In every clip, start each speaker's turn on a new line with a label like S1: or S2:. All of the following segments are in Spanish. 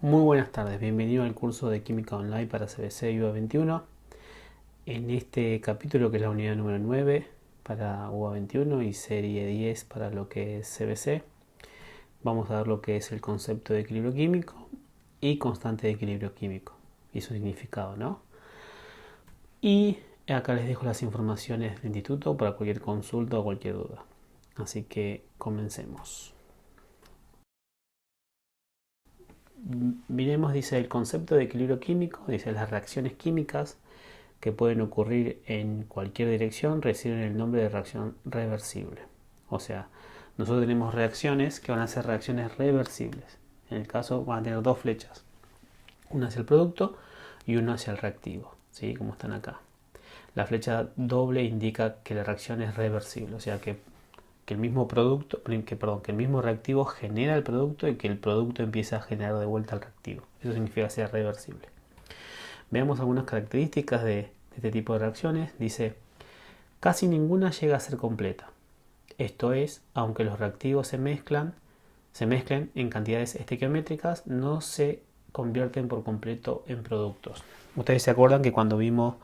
S1: Muy buenas tardes, bienvenido al curso de Química Online para CBC y UBA 21. En este capítulo, que es la unidad número 9 para UBA 21 y serie 10 para lo que es CBC, vamos a ver lo que es el concepto de equilibrio químico y constante de equilibrio químico y su significado, ¿no? Y acá les dejo las informaciones del instituto para cualquier consulta o cualquier duda. Así que comencemos. Miremos, dice, el concepto de equilibrio químico, dice las reacciones químicas que pueden ocurrir en cualquier dirección reciben el nombre de reacción reversible. O sea, nosotros tenemos reacciones que van a ser reacciones reversibles. En el caso van a tener dos flechas, una hacia el producto y una hacia el reactivo, ¿sí? Como están acá. La flecha doble indica que la reacción es reversible, o sea que el mismo producto, que el mismo reactivo genera el producto y que el producto empieza a generar de vuelta el reactivo. Eso significa ser reversible. Veamos algunas características de este tipo de reacciones. Dice, casi ninguna llega a ser completa. Esto es, aunque los reactivos se mezclen en cantidades estequiométricas, no se convierten por completo en productos. Ustedes se acuerdan que cuando vimos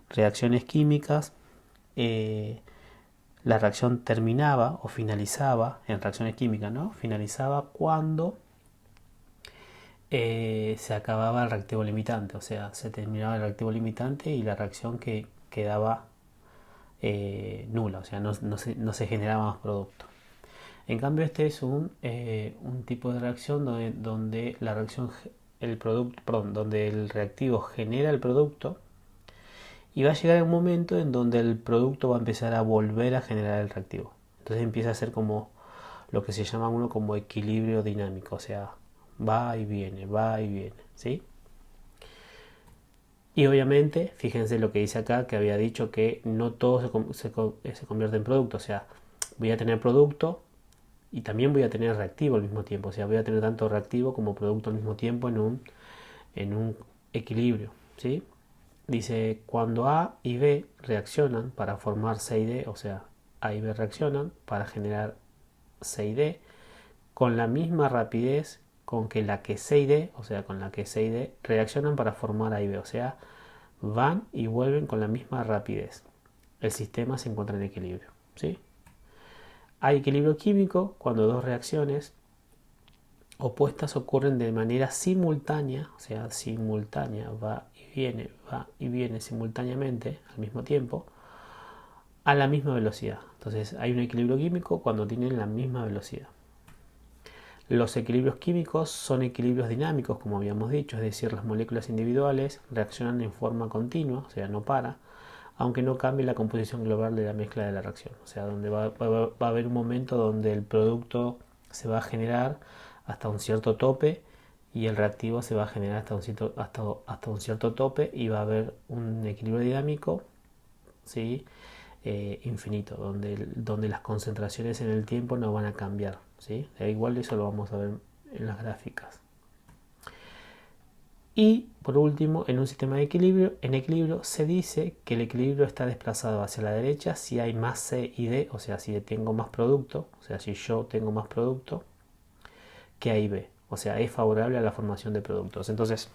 S1: reacciones químicas, la reacción terminaba o finalizaba en reacciones químicas, ¿no? Finalizaba cuando se acababa el reactivo limitante, o sea, se terminaba el reactivo limitante y la reacción que quedaba nula, o sea, no se generaba más producto. En cambio, este es un tipo de reacción donde la reacción, donde el reactivo genera el producto y va a llegar un momento en donde el producto va a empezar a volver a generar el reactivo. Entonces empieza a ser como lo que se llama uno como equilibrio dinámico, o sea, va y viene, ¿sí? Y obviamente, fíjense lo que dice acá, que había dicho que no todo se convierte en producto, o sea, voy a tener producto y también voy a tener reactivo al mismo tiempo, o sea, voy a tener tanto reactivo como producto al mismo tiempo en un equilibrio, ¿sí? Dice, cuando A y B reaccionan para formar C y D, o sea, A y B reaccionan para generar C y D, con la misma rapidez con que la que C y D, o sea, con la que C y D reaccionan para formar A y B, o sea, van y vuelven con la misma rapidez. El sistema se encuentra en equilibrio, ¿sí? Hay equilibrio químico cuando dos reacciones opuestas ocurren de manera simultánea, o sea, simultánea, va y viene simultáneamente al mismo tiempo, a la misma velocidad. Entonces hay un equilibrio químico cuando tienen la misma velocidad. Los equilibrios químicos son equilibrios dinámicos, como habíamos dicho, es decir, las moléculas individuales reaccionan en forma continua, o sea, no para, aunque no cambie la composición global de la mezcla de la reacción. O sea, donde va a haber un momento donde el producto se va a generar hasta un cierto tope y el reactivo se va a generar hasta un cierto tope y va a haber un equilibrio dinámico, ¿sí? Infinito, donde las concentraciones en el tiempo no van a cambiar, ¿sí? Igual eso lo vamos a ver en las gráficas. Y por último, en un sistema de equilibrio, en equilibrio se dice que el equilibrio está desplazado hacia la derecha si hay más C y D, o sea, si tengo más producto, o sea, si yo tengo más producto que A y B, o sea, es favorable a la formación de productos. Entonces,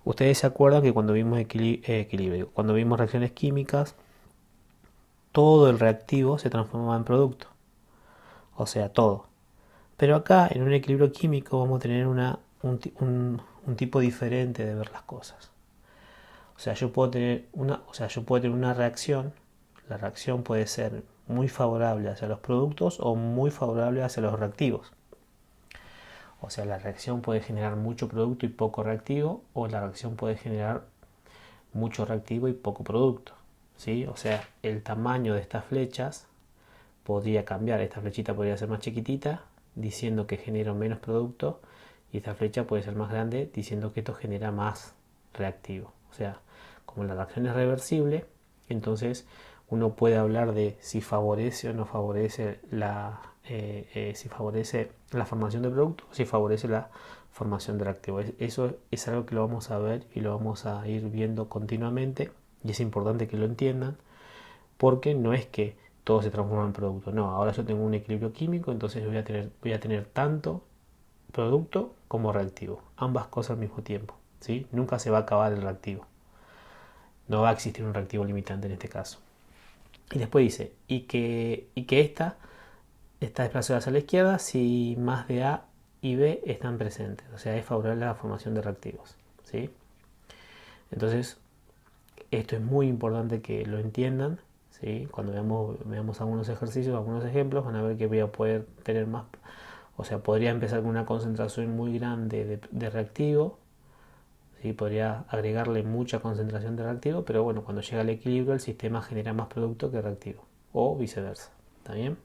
S1: ustedes se acuerdan que cuando vimos equilibrio, cuando vimos reacciones químicas, todo el reactivo se transformaba en producto, o sea, todo. Pero acá, en un equilibrio químico, vamos a tener un tipo diferente de ver las cosas. O sea, yo puedo tener una reacción. La reacción puede ser muy favorable hacia los productos o muy favorable hacia los reactivos. O sea, la reacción puede generar mucho producto y poco reactivo, o la reacción puede generar mucho reactivo y poco producto, ¿sí? O sea, el tamaño de estas flechas podría cambiar. Esta flechita podría ser más chiquitita, diciendo que genera menos producto, y esta flecha puede ser más grande, diciendo que esto genera más reactivo. O sea, como la reacción es reversible, entonces uno puede hablar de si favorece o no favorece si favorece la formación de producto, si favorece la formación de reactivo. Eso es algo que lo vamos a ver y lo vamos a ir viendo continuamente, y es importante que lo entiendan, porque no es que todo se transforma en producto. No, ahora yo tengo un equilibrio químico, entonces voy a tener tanto producto como reactivo, ambas cosas al mismo tiempo, ¿sí? Nunca se va a acabar el reactivo, no va a existir un reactivo limitante en este caso. Y después dice, y que esta está desplazada hacia la izquierda si más de A y B están presentes, o sea, es favorable a la formación de reactivos, ¿sí? Entonces, esto es muy importante que lo entiendan, ¿sí? Cuando veamos algunos ejercicios, algunos ejemplos, van a ver que voy a poder tener más, o sea, podría empezar con una concentración muy grande de reactivo, ¿sí? Podría agregarle mucha concentración de reactivo, pero bueno, cuando llega al equilibrio el sistema genera más producto que reactivo, o viceversa, ¿está bien?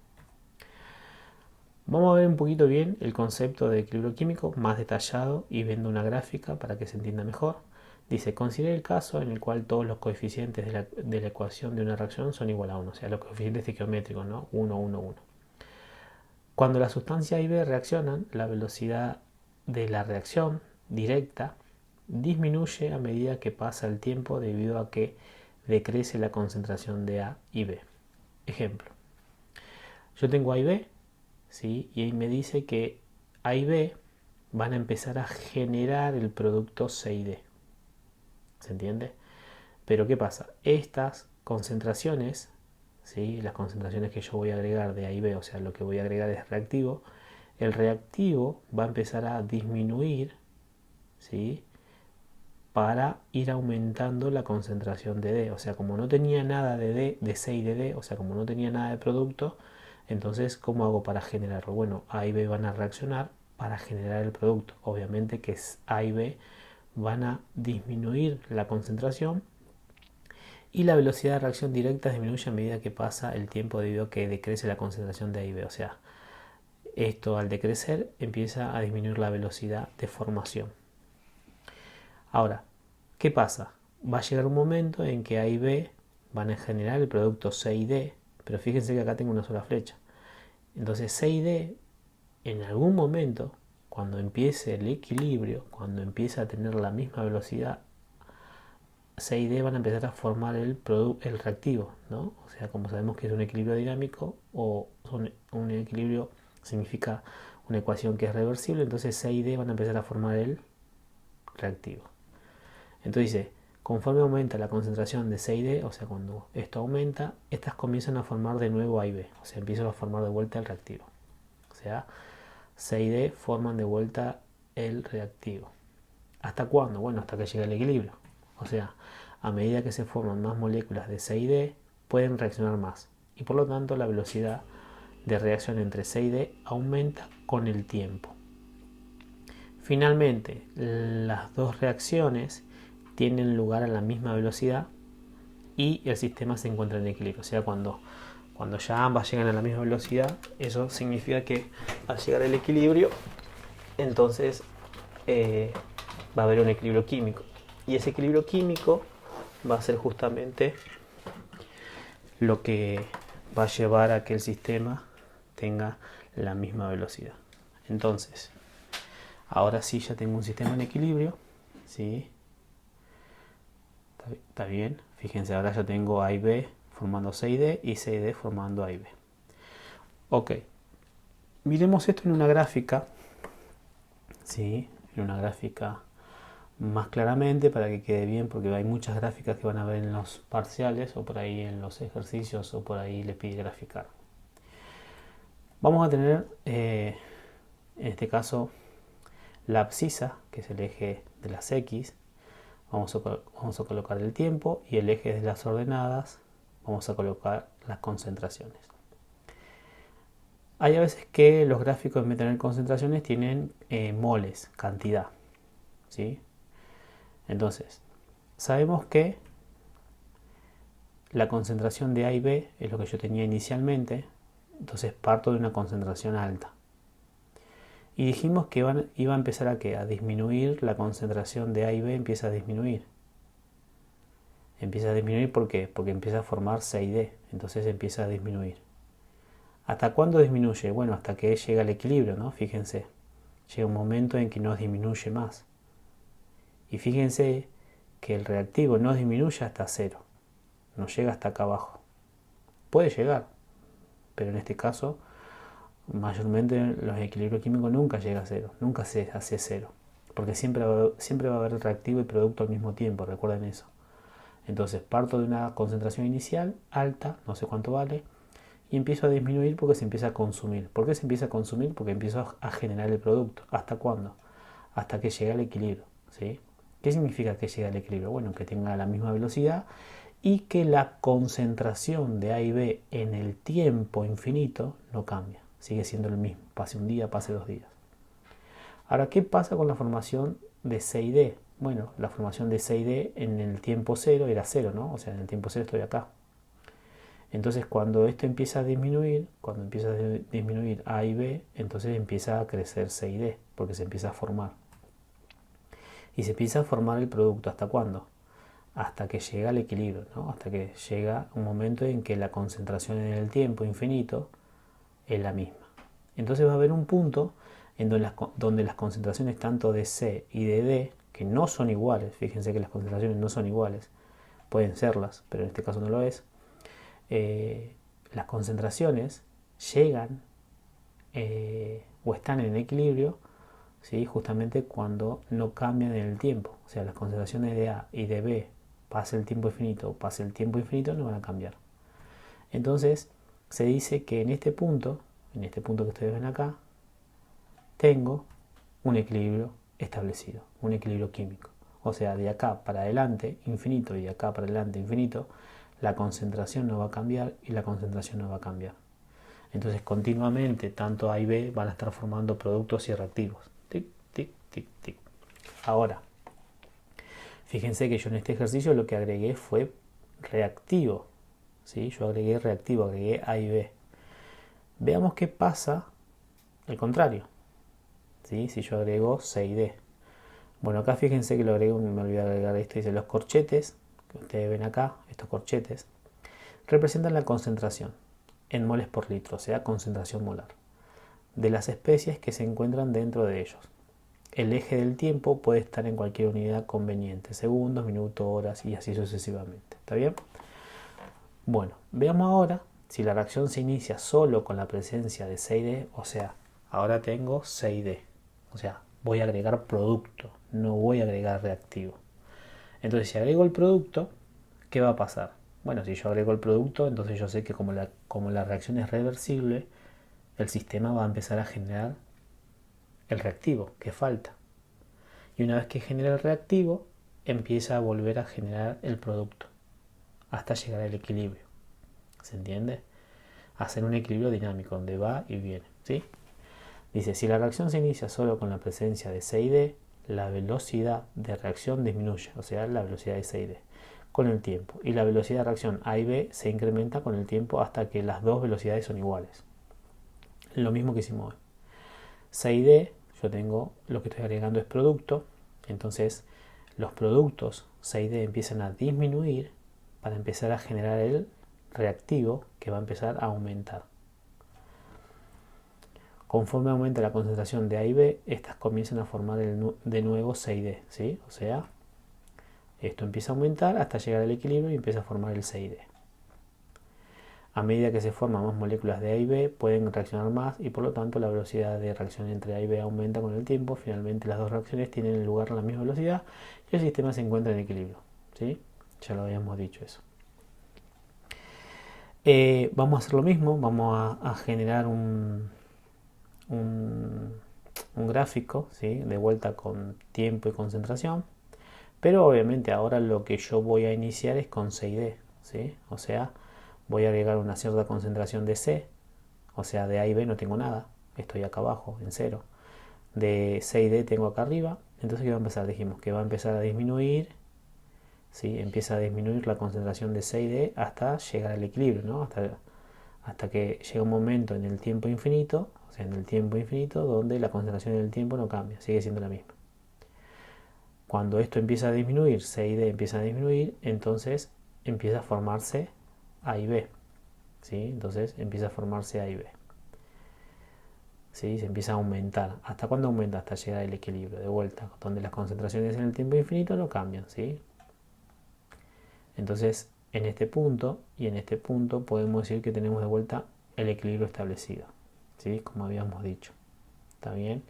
S1: Vamos a ver un poquito bien el concepto de equilibrio químico más detallado y viendo una gráfica para que se entienda mejor. Dice, considere el caso en el cual todos los coeficientes de la ecuación de una reacción son igual a 1, o sea, los coeficientes estequiométricos, ¿no? 1, 1, 1. Cuando la sustancia A y B reaccionan, la velocidad de la reacción directa disminuye a medida que pasa el tiempo debido a que decrece la concentración de A y B. Ejemplo, yo tengo A y B, ¿sí? Y ahí me dice que A y B van a empezar a generar el producto C y D. ¿Se entiende? Pero ¿qué pasa? Estas concentraciones, ¿sí? Las concentraciones que yo voy a agregar de A y B, o sea, lo que voy a agregar es reactivo, el reactivo va a empezar a disminuir, ¿sí? Para ir aumentando la concentración de D. O sea, como no tenía nada de D, de C y de D, o sea, como no tenía nada de producto, entonces, ¿cómo hago para generarlo? Bueno, A y B van a reaccionar para generar el producto. Obviamente que A y B van a disminuir la concentración y la velocidad de reacción directa disminuye a medida que pasa el tiempo debido a que decrece la concentración de A y B. O sea, esto al decrecer empieza a disminuir la velocidad de formación. Ahora, ¿qué pasa? Va a llegar un momento en que A y B van a generar el producto C y D, pero fíjense que acá tengo una sola flecha. Entonces C y D en algún momento, cuando empiece el equilibrio, cuando empiece a tener la misma velocidad, C y D van a empezar a formar el reactivo, ¿no? O sea, como sabemos que es un equilibrio dinámico o un equilibrio significa una ecuación que es reversible, entonces C y D van a empezar a formar el reactivo. Entonces dice, conforme aumenta la concentración de C y D, o sea, cuando esto aumenta, estas comienzan a formar de nuevo A y B, o sea, empiezan a formar de vuelta el reactivo. O sea, C y D forman de vuelta el reactivo. ¿Hasta cuándo? Bueno, hasta que llegue el equilibrio. O sea, a medida que se forman más moléculas de C y D, pueden reaccionar más. Y por lo tanto, la velocidad de reacción entre C y D aumenta con el tiempo. Finalmente, las dos reacciones tienen lugar a la misma velocidad y el sistema se encuentra en equilibrio. O sea, cuando ya ambas llegan a la misma velocidad, eso significa que al llegar al equilibrio, entonces va a haber un equilibrio químico. Y ese equilibrio químico va a ser justamente lo que va a llevar a que el sistema tenga la misma velocidad. Entonces, ahora sí ya tengo un sistema en equilibrio, ¿sí? Está bien, fíjense, ahora ya tengo A y B formando C y D y C y D formando A y B. Ok, miremos esto en una gráfica, ¿sí? En una gráfica más claramente para que quede bien, porque hay muchas gráficas que van a ver en los parciales o por ahí en los ejercicios o por ahí les pide graficar. Vamos a tener en este caso la abscisa, que es el eje de las X. Vamos a colocar el tiempo y el eje de las ordenadas vamos a colocar las concentraciones. Hay a veces que los gráficos en vez de tener concentraciones tienen moles, cantidad, ¿sí? Entonces, sabemos que la concentración de A y B es lo que yo tenía inicialmente, entonces parto de una concentración alta. Y dijimos que iba a empezar a disminuir la concentración de A y B, empieza a disminuir. Empieza a disminuir, ¿por qué? Porque empieza a formar C y D, entonces empieza a disminuir. ¿Hasta cuándo disminuye? Bueno, hasta que llega al equilibrio, ¿no? Fíjense, llega un momento en que no disminuye más. Y fíjense que el reactivo no disminuye hasta cero, no llega hasta acá abajo. Puede llegar, pero en este caso mayormente los equilibrios químicos nunca llega a cero, nunca se hace cero, porque siempre va a haber reactivo y producto al mismo tiempo, recuerden eso. Entonces parto de una concentración inicial alta, no sé cuánto vale, y empiezo a disminuir porque se empieza a consumir. ¿Por qué se empieza a consumir? Porque empiezo a generar el producto. ¿Hasta cuándo? Hasta que llega al equilibrio, ¿sí? ¿Qué significa que llega al equilibrio? Bueno, que tenga la misma velocidad y que la concentración de A y B en el tiempo infinito no cambia, sigue siendo el mismo, pase un día, pase 2 días. Ahora, ¿qué pasa con la formación de C y D? Bueno, la formación de C y D en el tiempo cero era cero, ¿no? O sea, en el tiempo cero estoy acá. Entonces, cuando esto empieza a disminuir, cuando empieza a disminuir A y B, entonces empieza a crecer C y D, porque se empieza a formar. Y se empieza a formar el producto. ¿Hasta cuándo? Hasta que llega al equilibrio, ¿no? Hasta que llega un momento en que la concentración en el tiempo infinito es la misma. Entonces va a haber un punto en donde las concentraciones tanto de C y de D, que no son iguales, fíjense que las concentraciones no son iguales, pueden serlas, pero en este caso no lo es, las concentraciones llegan o están en equilibrio, ¿sí? Justamente cuando no cambian en el tiempo. O sea, las concentraciones de A y de B, pase el tiempo infinito o pase el tiempo infinito, no van a cambiar. Entonces, se dice que en este punto que ustedes ven acá, tengo un equilibrio establecido, un equilibrio químico. O sea, de acá para adelante, infinito, y de acá para adelante, infinito, la concentración no va a cambiar y la concentración no va a cambiar. Entonces, continuamente, tanto A y B van a estar formando productos y reactivos. Tic, tic, tic, tic. Ahora, fíjense que yo en este ejercicio lo que agregué fue reactivo. ¿Sí? Yo agregué reactivo, agregué A y B. Veamos qué pasa al contrario. ¿Sí? Si yo agrego C y D. Bueno, acá fíjense que lo agrego, me olvidé de agregar esto, dice los corchetes, que ustedes ven acá, estos corchetes, representan la concentración en moles por litro, o sea, concentración molar, de las especies que se encuentran dentro de ellos. El eje del tiempo puede estar en cualquier unidad conveniente, segundos, minutos, horas y así sucesivamente. ¿Está bien? Bueno, veamos ahora si la reacción se inicia solo con la presencia de C y D, o sea, ahora tengo C y D, o sea, voy a agregar producto, no voy a agregar reactivo. Entonces, si agrego el producto, ¿qué va a pasar? Bueno, si yo agrego el producto, entonces yo sé que como la reacción es reversible, el sistema va a empezar a generar el reactivo que falta. Y una vez que genera el reactivo, empieza a volver a generar el producto hasta llegar al equilibrio. ¿Se entiende? Hacer un equilibrio dinámico donde va y viene. ¿Sí? Dice, si la reacción se inicia solo con la presencia de C y D, la velocidad de reacción disminuye, o sea, la velocidad de C y D, con el tiempo. Y la velocidad de reacción A y B se incrementa con el tiempo hasta que las dos velocidades son iguales. Lo mismo que hicimos hoy. C y D, yo tengo, lo que estoy agregando es producto, entonces los productos C y D empiezan a disminuir para empezar a generar el reactivo que va a empezar a aumentar. Conforme aumenta la concentración de A y B, estas comienzan a formar de nuevo C y D, ¿sí? O sea, esto empieza a aumentar hasta llegar al equilibrio y empieza a formar el C y D. A medida que se forman más moléculas de A y B, pueden reaccionar más y por lo tanto la velocidad de reacción entre A y B aumenta con el tiempo. Finalmente las dos reacciones tienen lugar a la misma velocidad y el sistema se encuentra en equilibrio, ¿sí? Ya lo habíamos dicho eso. Vamos a hacer lo mismo, vamos a generar un gráfico, ¿sí? De vuelta con tiempo y concentración, pero obviamente ahora lo que yo voy a iniciar es con C y D, ¿sí? O sea, voy a agregar una cierta concentración de C, o sea, de A y B no tengo nada, estoy acá abajo en cero, de C y D tengo acá arriba, entonces ¿qué va a empezar? Dijimos que va a empezar a disminuir, ¿sí? Empieza a disminuir la concentración de C y D hasta llegar al equilibrio, ¿no? Hasta que llega un momento en el tiempo infinito, o sea, en el tiempo infinito, donde la concentración en el tiempo no cambia, sigue siendo la misma. Cuando esto empieza a disminuir, C y D empiezan a disminuir, entonces empieza a formarse A y B, ¿sí? Entonces empieza a formarse A y B, ¿sí? Se empieza a aumentar. ¿Hasta cuándo aumenta? Hasta llegar al equilibrio, de vuelta, donde las concentraciones en el tiempo infinito no cambian, ¿sí? Entonces, en este punto podemos decir que tenemos de vuelta el equilibrio establecido. ¿sí? Como habíamos dicho. ¿Está bien?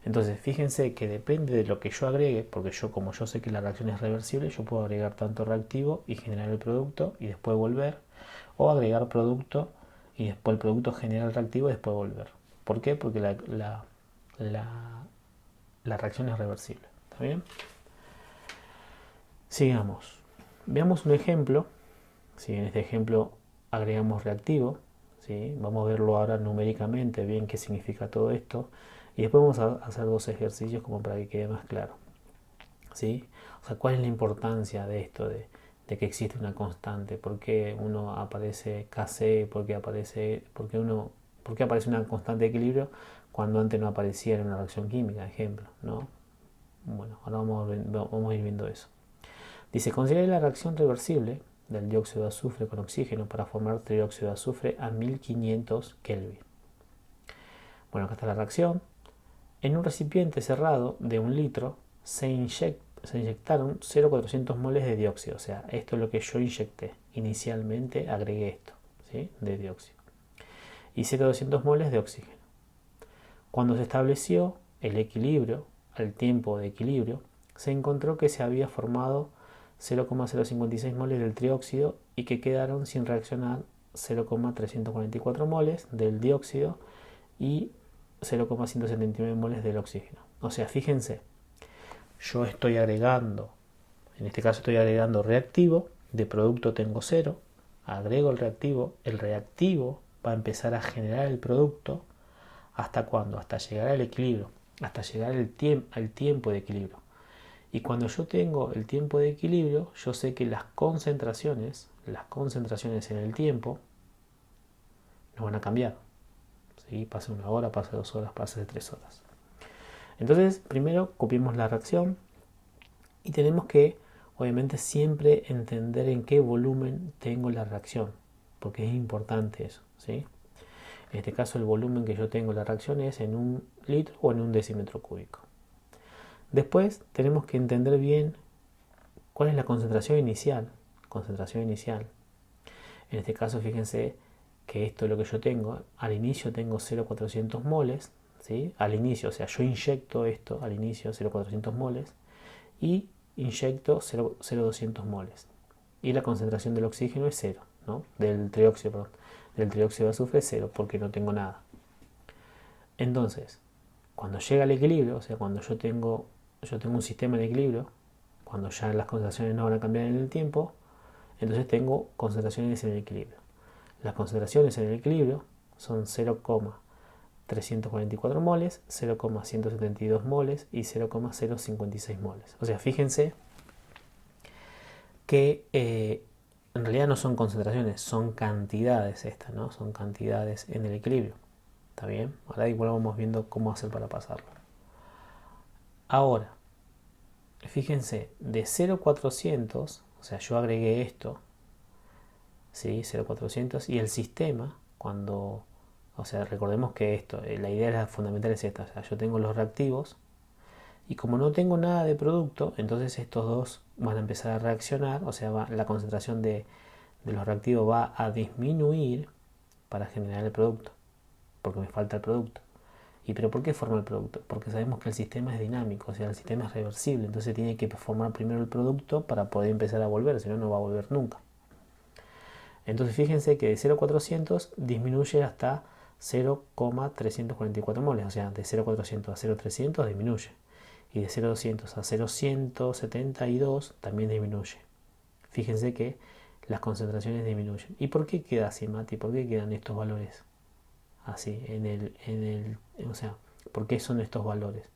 S1: Entonces, fíjense que depende de lo que yo agregue, porque yo, como yo sé que la reacción es reversible, yo puedo agregar tanto reactivo y generar el producto y después volver, o agregar producto y después el producto genera el reactivo y después volver. ¿Por qué? Porque la reacción es reversible. ¿Está bien? Sigamos. Veamos un ejemplo. Si en este ejemplo agregamos reactivo, ¿sí? Vamos a verlo ahora numéricamente, bien qué significa todo esto. Y después vamos a hacer dos ejercicios como para que quede más claro. ¿Sí? O sea, ¿cuál es la importancia de esto, de que existe una constante? ¿Por qué uno aparece Kc? ¿Por qué aparece una constante de equilibrio cuando antes no aparecía en una reacción química, ejemplo? ¿No? Bueno, ahora vamos a ir viendo eso. Dice, considere la reacción reversible del dióxido de azufre con oxígeno para formar trióxido de azufre a 1500 Kelvin. Bueno, acá está la reacción. En un recipiente cerrado de 1 litro se inyectaron 0,400 moles de dióxido. O sea, esto es lo que yo inyecté. Inicialmente agregué esto, ¿sí? De dióxido. Y 0,200 moles de oxígeno. Cuando se estableció el equilibrio, al tiempo de equilibrio, se encontró que se había formado 0,056 moles del trióxido y que quedaron sin reaccionar 0,344 moles del dióxido y 0,179 moles del oxígeno. O sea, fíjense, yo estoy agregando, en este caso estoy agregando reactivo, de producto tengo 0, agrego el reactivo va a empezar a generar el producto. ¿Hasta cuándo? Hasta llegar al equilibrio, hasta llegar al tiempo de equilibrio. Y cuando yo tengo el tiempo de equilibrio, yo sé que las concentraciones en el tiempo no van a cambiar. ¿Sí? Pase 1 hora, pase 2 horas, pase 3 horas. Entonces, primero copiemos la reacción y tenemos que, obviamente, siempre entender en qué volumen tengo la reacción, porque es importante eso, ¿sí? En este caso, el volumen que yo tengo la reacción es en 1 litro o en 1 decímetro cúbico. Después, tenemos que entender bien cuál es la concentración inicial. En este caso, fíjense que esto es lo que yo tengo. Al inicio tengo 0,400 moles, ¿sí? Al inicio, o sea, yo inyecto esto al inicio, 0,400 moles, y inyecto 0,200 moles. Y la concentración del oxígeno es 0, ¿no? Del trióxido de azufre es 0, porque no tengo nada. Entonces, cuando llega al equilibrio, o sea, cuando yo tengo un sistema en equilibrio, cuando ya las concentraciones no van a cambiar en el tiempo, entonces tengo concentraciones en el equilibrio. Las concentraciones en el equilibrio son 0,344 moles, 0,172 moles y 0,056 moles. O sea, fíjense que en realidad no son concentraciones, son cantidades estas, ¿no? Son cantidades en el equilibrio. ¿Está bien? Ahora igual vamos viendo cómo hacer para pasarlo. Ahora, fíjense, de 0,400, o sea, yo agregué esto, ¿sí? 0,400 y el sistema, cuando, o sea, recordemos que esto, la idea fundamental es esta, o sea, yo tengo los reactivos y como no tengo nada de producto, entonces estos dos van a empezar a reaccionar, o sea, la concentración de los reactivos va a disminuir para generar el producto, porque me falta el producto. ¿Y pero por qué forma el producto? Porque sabemos que el sistema es dinámico, o sea, el sistema es reversible, entonces tiene que formar primero el producto para poder empezar a volver, si no, no va a volver nunca. Entonces fíjense que de 0,400 disminuye hasta 0,344 moles, o sea, de 0,400 a 0,300 disminuye. Y de 0,200 a 0,172 también disminuye. Fíjense que las concentraciones disminuyen. ¿Y por qué queda así, Mati? ¿Por qué quedan estos valores así? O sea, ¿por qué son estos valores?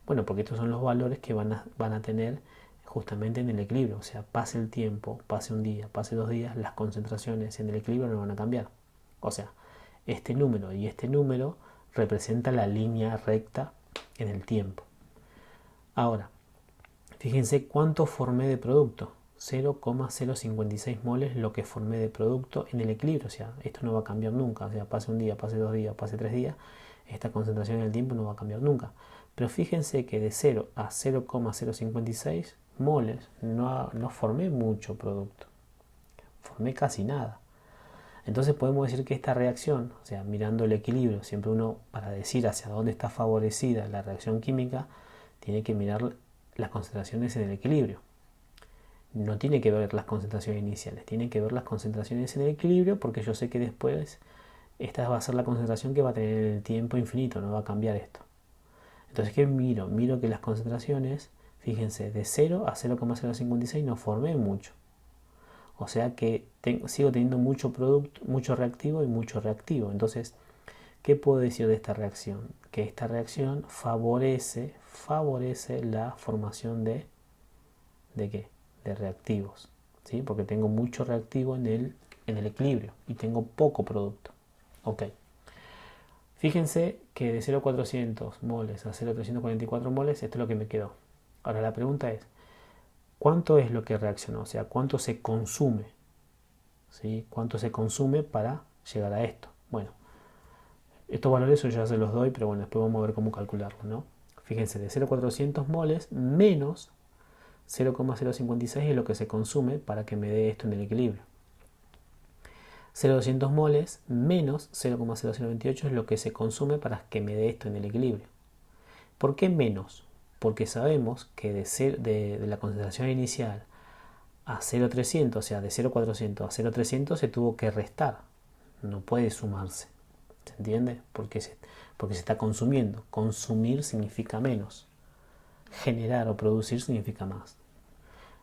S1: Bueno, porque estos son los valores que van a tener justamente en el equilibrio. O sea, pase el tiempo, pase un día, pase 2 días, las concentraciones en el equilibrio no van a cambiar. O sea, este número y este número representan la línea recta en el tiempo. Ahora, fíjense cuánto formé de producto. 0,056 moles lo que formé de producto en el equilibrio. O sea, esto no va a cambiar nunca. O sea, pase un día, pase 2 días, pase 3 días, esta concentración en el tiempo no va a cambiar nunca. Pero fíjense que de 0 a 0,056 moles no formé mucho producto. Formé casi nada. Entonces podemos decir que esta reacción, o sea, mirando el equilibrio, siempre uno para decir hacia dónde está favorecida la reacción química, tiene que mirar las concentraciones en el equilibrio. No tiene que ver las concentraciones iniciales, tiene que ver las concentraciones en el equilibrio, porque yo sé que después esta va a ser la concentración que va a tener en el tiempo infinito, no va a cambiar esto. Entonces, ¿qué miro? Miro que las concentraciones, fíjense, de 0 a 0,056 no formé mucho. O sea que sigo teniendo mucho producto, mucho reactivo y mucho reactivo. Entonces, ¿qué puedo decir de esta reacción? Que esta reacción favorece la formación ¿de qué? De reactivos, ¿sí? Porque tengo mucho reactivo en el equilibrio y tengo poco producto. Ok. Fíjense que de 0,400 moles a 0,344 moles, esto es lo que me quedó. Ahora la pregunta es, ¿cuánto es lo que reaccionó? O sea, ¿cuánto se consume? ¿Sí? ¿Cuánto se consume para llegar a esto? Bueno, estos valores yo ya se los doy, pero bueno, después vamos a ver cómo calcularlos, ¿no? Fíjense, de 0,400 moles menos 0,056 es lo que se consume para que me dé esto en el equilibrio. 0,200 moles menos 0,0028 es lo que se consume para que me dé esto en el equilibrio. ¿Por qué menos? Porque sabemos que de la concentración inicial a 0,300, o sea, de 0,400 a 0,300 se tuvo que restar. No puede sumarse. ¿Se entiende? Porque se está consumiendo. Consumir significa menos. Generar o producir significa más.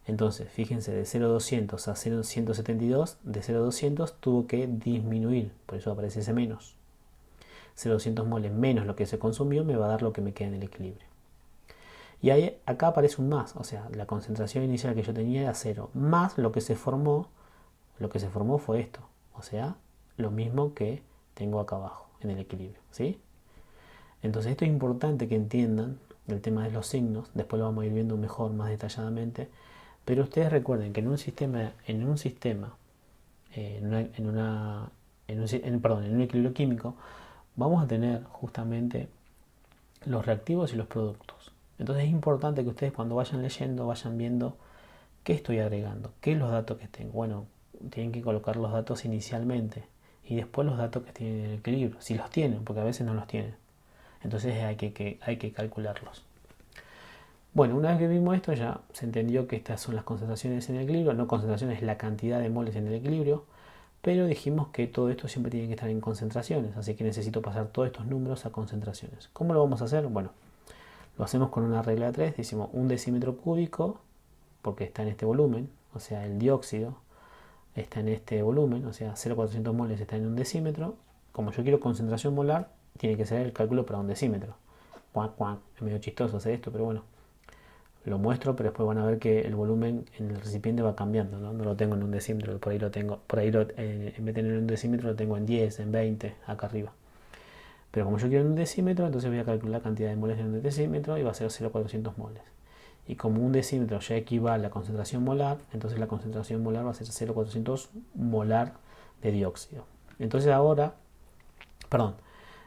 S1: Entonces, fíjense, de 0,200 a 0,172, de 0,200 tuvo que disminuir, por eso aparece ese menos. 0,200 moles menos lo que se consumió me va a dar lo que me queda en el equilibrio. Y ahí, acá aparece un más, o sea, la concentración inicial que yo tenía era 0, más lo que se formó fue esto, o sea, lo mismo que tengo acá abajo, en el equilibrio, ¿sí? Entonces esto es importante que entiendan el tema de los signos, después lo vamos a ir viendo mejor, más detalladamente, pero ustedes recuerden que en un equilibrio químico, vamos a tener justamente los reactivos y los productos. Entonces es importante que ustedes cuando vayan leyendo, vayan viendo qué estoy agregando, qué es los datos que tengo. Bueno, tienen que colocar los datos inicialmente y después los datos que tienen en el equilibrio, si los tienen, porque a veces no los tienen. Entonces hay que calcularlos. Bueno, una vez que vimos esto ya se entendió que estas son las concentraciones en el equilibrio, no concentraciones, la cantidad de moles en el equilibrio, pero dijimos que todo esto siempre tiene que estar en concentraciones, así que necesito pasar todos estos números a concentraciones. ¿Cómo lo vamos a hacer? Bueno, lo hacemos con una regla de 3, decimos 1 decímetro cúbico, porque está en este volumen, o sea, el dióxido está en este volumen, o sea, 0,400 moles está en 1 decímetro. Como yo quiero concentración molar, tiene que ser el cálculo para 1 decímetro. Es medio chistoso hacer esto, pero bueno, lo muestro, pero después van a ver que el volumen en el recipiente va cambiando, ¿no? No lo tengo en 1 decímetro, por ahí lo tengo, en vez de tener en 1 decímetro lo tengo en 10, en 20, acá arriba. Pero como yo quiero en 1 decímetro, entonces voy a calcular la cantidad de moles en 1 decímetro y va a ser 0,400 moles. Y como 1 decímetro ya equivale a la concentración molar, entonces la concentración molar va a ser 0,400 molar de dióxido. Entonces ahora, perdón,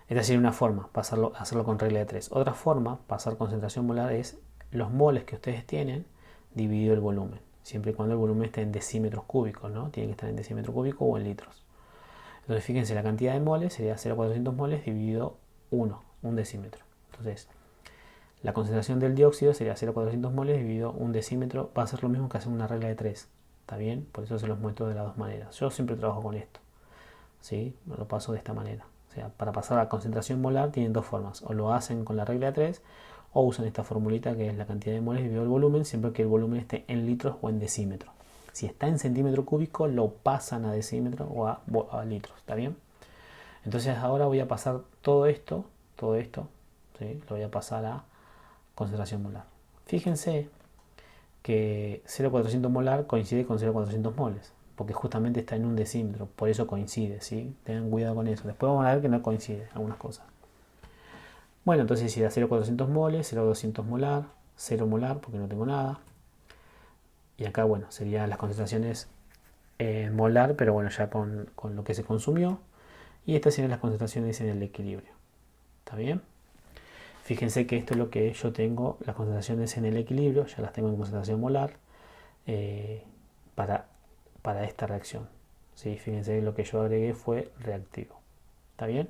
S1: esta sería una forma, hacerlo con regla de 3. Otra forma, pasar concentración molar, es los moles que ustedes tienen dividido el volumen. Siempre y cuando el volumen esté en decímetros cúbicos, ¿no? Tiene que estar en decímetro cúbico o en litros. Entonces fíjense, la cantidad de moles sería 0,400 moles dividido 1 decímetro. Entonces, la concentración del dióxido sería 0,400 moles dividido 1 decímetro. Va a ser lo mismo que hacer una regla de 3. ¿Está bien? Por eso se los muestro de las dos maneras. Yo siempre trabajo con esto. ¿Sí? Lo paso de esta manera. O sea, para pasar a la concentración molar tienen dos formas. O lo hacen con la regla de 3 o usan esta formulita que es la cantidad de moles dividido el volumen, siempre que el volumen esté en litros o en decímetro. Si está en centímetro cúbico, lo pasan a decímetro o a litros. ¿Está bien? Entonces ahora voy a pasar todo esto, ¿sí? Lo voy a pasar a concentración molar. Fíjense que 0,400 molar coincide con 0,400 moles, porque justamente está en 1 decímetro, por eso coincide, ¿sí? Tengan cuidado con eso. Después vamos a ver que no coincide algunas cosas. Bueno, entonces si da 0,400 moles, 0,200 molar, 0 molar, porque no tengo nada. Y acá, bueno, serían las concentraciones molar, pero bueno, ya con lo que se consumió. Y estas serían las concentraciones en el equilibrio. ¿Está bien? Fíjense que esto es lo que yo tengo, las concentraciones en el equilibrio, ya las tengo en concentración molar para esta reacción. ¿sí? Fíjense que lo que yo agregué fue reactivo. ¿Está bien?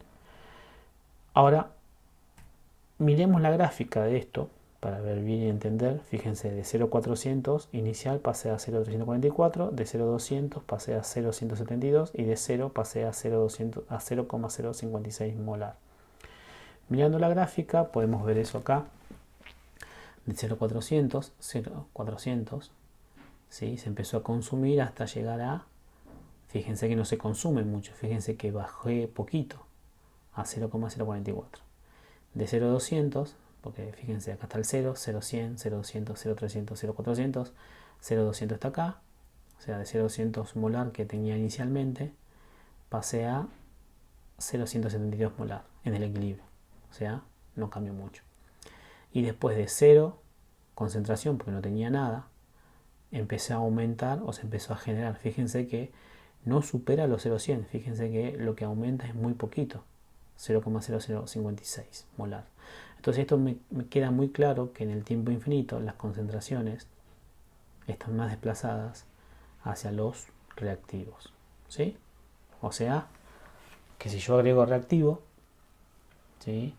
S1: Ahora, miremos la gráfica de esto para ver bien y entender. Fíjense, de 0,400 inicial pasé a 0,344, de 0,200 pasé a 0,172 y de 0 pasé a 0,056 molar. Mirando la gráfica podemos ver eso acá. De 0,400, 0,400, ¿sí? Se empezó a consumir hasta llegar a, fíjense que no se consume mucho, fíjense que bajé poquito, a 0,044. De 0,200, porque fíjense acá está el 0, 0,100, 0,200, 0,300, 0,400, 0,200 está acá, o sea de 0,200 molar que tenía inicialmente, pasé a 0,172 molar en el equilibrio, o sea, no cambió mucho. Y después de 0 concentración, porque no tenía nada, empecé a aumentar o se empezó a generar. Fíjense que no supera los 0,100, fíjense que lo que aumenta es muy poquito, 0,0056 molar. Entonces esto me queda muy claro que en el tiempo infinito las concentraciones están más desplazadas hacia los reactivos, ¿sí? O sea, que si yo agrego reactivo, ¿sí?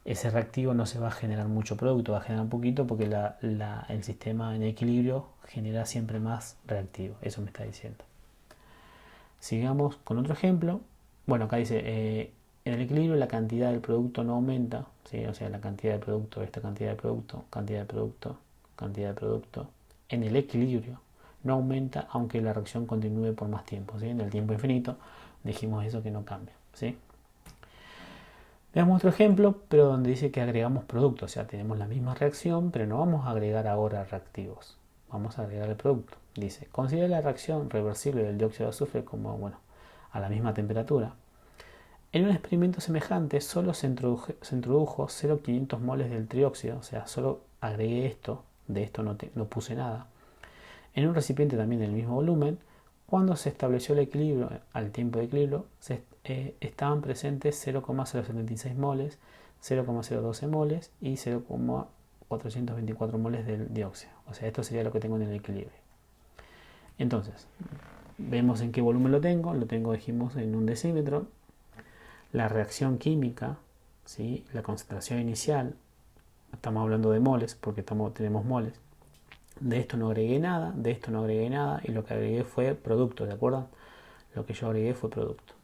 S1: Ese reactivo no se va a generar mucho producto, va a generar un poquito porque el sistema en equilibrio genera siempre más reactivo. Eso me está diciendo. Sigamos con otro ejemplo. Bueno, acá dice, en el equilibrio la cantidad del producto no aumenta, ¿sí? O sea, la cantidad de producto, esta cantidad de producto, cantidad de producto, cantidad de producto, en el equilibrio no aumenta aunque la reacción continúe por más tiempo, ¿sí? En el tiempo infinito dijimos eso que no cambia, ¿sí? Veamos otro ejemplo, pero donde dice que agregamos producto, o sea, tenemos la misma reacción, pero no vamos a agregar ahora reactivos. Vamos a agregar el producto. Dice, considera la reacción reversible del dióxido de azufre como, bueno, a la misma temperatura. En un experimento semejante solo se introdujo 0,500 moles del trióxido, o sea, solo agregué esto, de esto no puse nada. En un recipiente también del mismo volumen, cuando se estableció el equilibrio, al tiempo de equilibrio, estaban presentes 0,076 moles, 0,012 moles y 0,424 moles del dióxido. O sea, esto sería lo que tengo en el equilibrio. Entonces, vemos en qué volumen lo tengo, dijimos, en un decímetro. La reacción química, ¿sí? La concentración inicial, estamos hablando de moles porque tenemos moles. De esto no agregué nada, de esto no agregué nada y lo que agregué fue producto, ¿de acuerdo? Lo que yo agregué fue producto.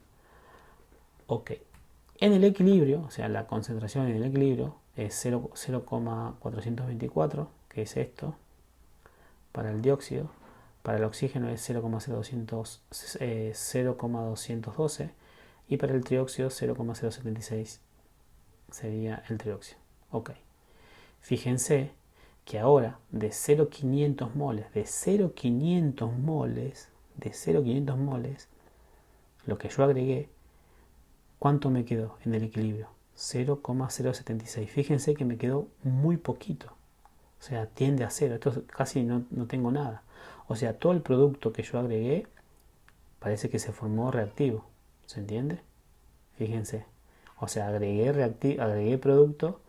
S1: Ok. En el equilibrio, o sea, la concentración en el equilibrio es 0,424, que es esto, para el dióxido. Para el oxígeno es 0,212 y para el trióxido 0,076 sería el trióxido. Ok. Fíjense que ahora de 0,500 moles, de 0,500 moles, lo que yo agregué, ¿cuánto me quedó en el equilibrio? 0,076. Fíjense que me quedó muy poquito. O sea, tiende a cero. Esto casi no tengo nada. O sea, todo el producto que yo agregué parece que se formó reactivo. ¿Se entiende? Fíjense. O sea, agregué producto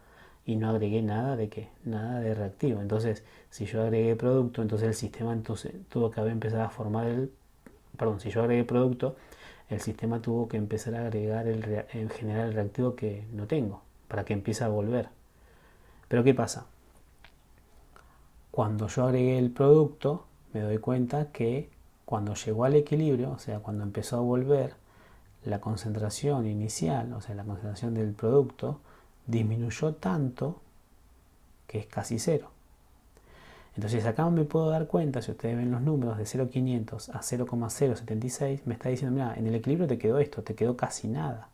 S1: y no agregué nada de qué, nada de reactivo. Entonces, si yo agregué producto, entonces el sistema tuvo que haber empezado a formar si yo agregué producto, el sistema tuvo que empezar a agregar generar el reactivo que no tengo, para que empiece a volver. Pero ¿qué pasa? Cuando yo agregué el producto, me doy cuenta que cuando llegó al equilibrio, o sea, cuando empezó a volver, la concentración inicial, o sea, la concentración del producto, disminuyó tanto que es casi cero. Entonces acá me puedo dar cuenta, si ustedes ven los números de 0,500 a 0,076, me está diciendo, mira, en el equilibrio te quedó esto, te quedó casi nada.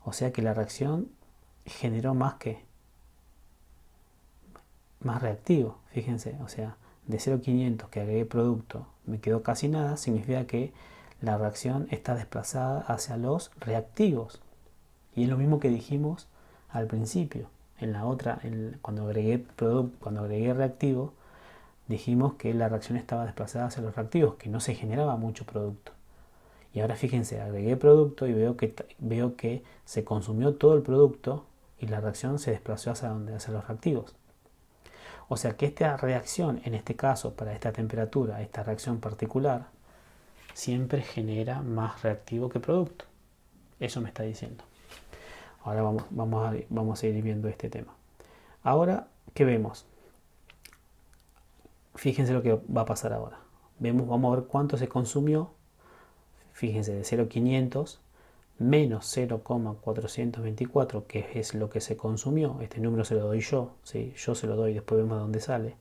S1: O sea que la reacción generó más reactivo, fíjense, o sea, de 0,500 que agregué producto, me quedó casi nada, significa que la reacción está desplazada hacia los reactivos. Y es lo mismo que dijimos al principio. En la otra, cuando agregué reactivo, dijimos que la reacción estaba desplazada hacia los reactivos, que no se generaba mucho producto. Y ahora fíjense, agregué producto y veo que se consumió todo el producto y la reacción se desplazó hacia los reactivos. O sea que esta reacción, en este caso, para esta temperatura, esta reacción particular, siempre genera más reactivo que producto. Eso me está diciendo. Ahora vamos a ir viendo este tema. Ahora, ¿qué vemos? Fíjense lo que va a pasar ahora. Vamos a ver cuánto se consumió. Fíjense, de 0,500 menos 0,424, que es lo que se consumió. Este número se lo doy yo, ¿sí? Yo se lo doy, después vemos dónde sale.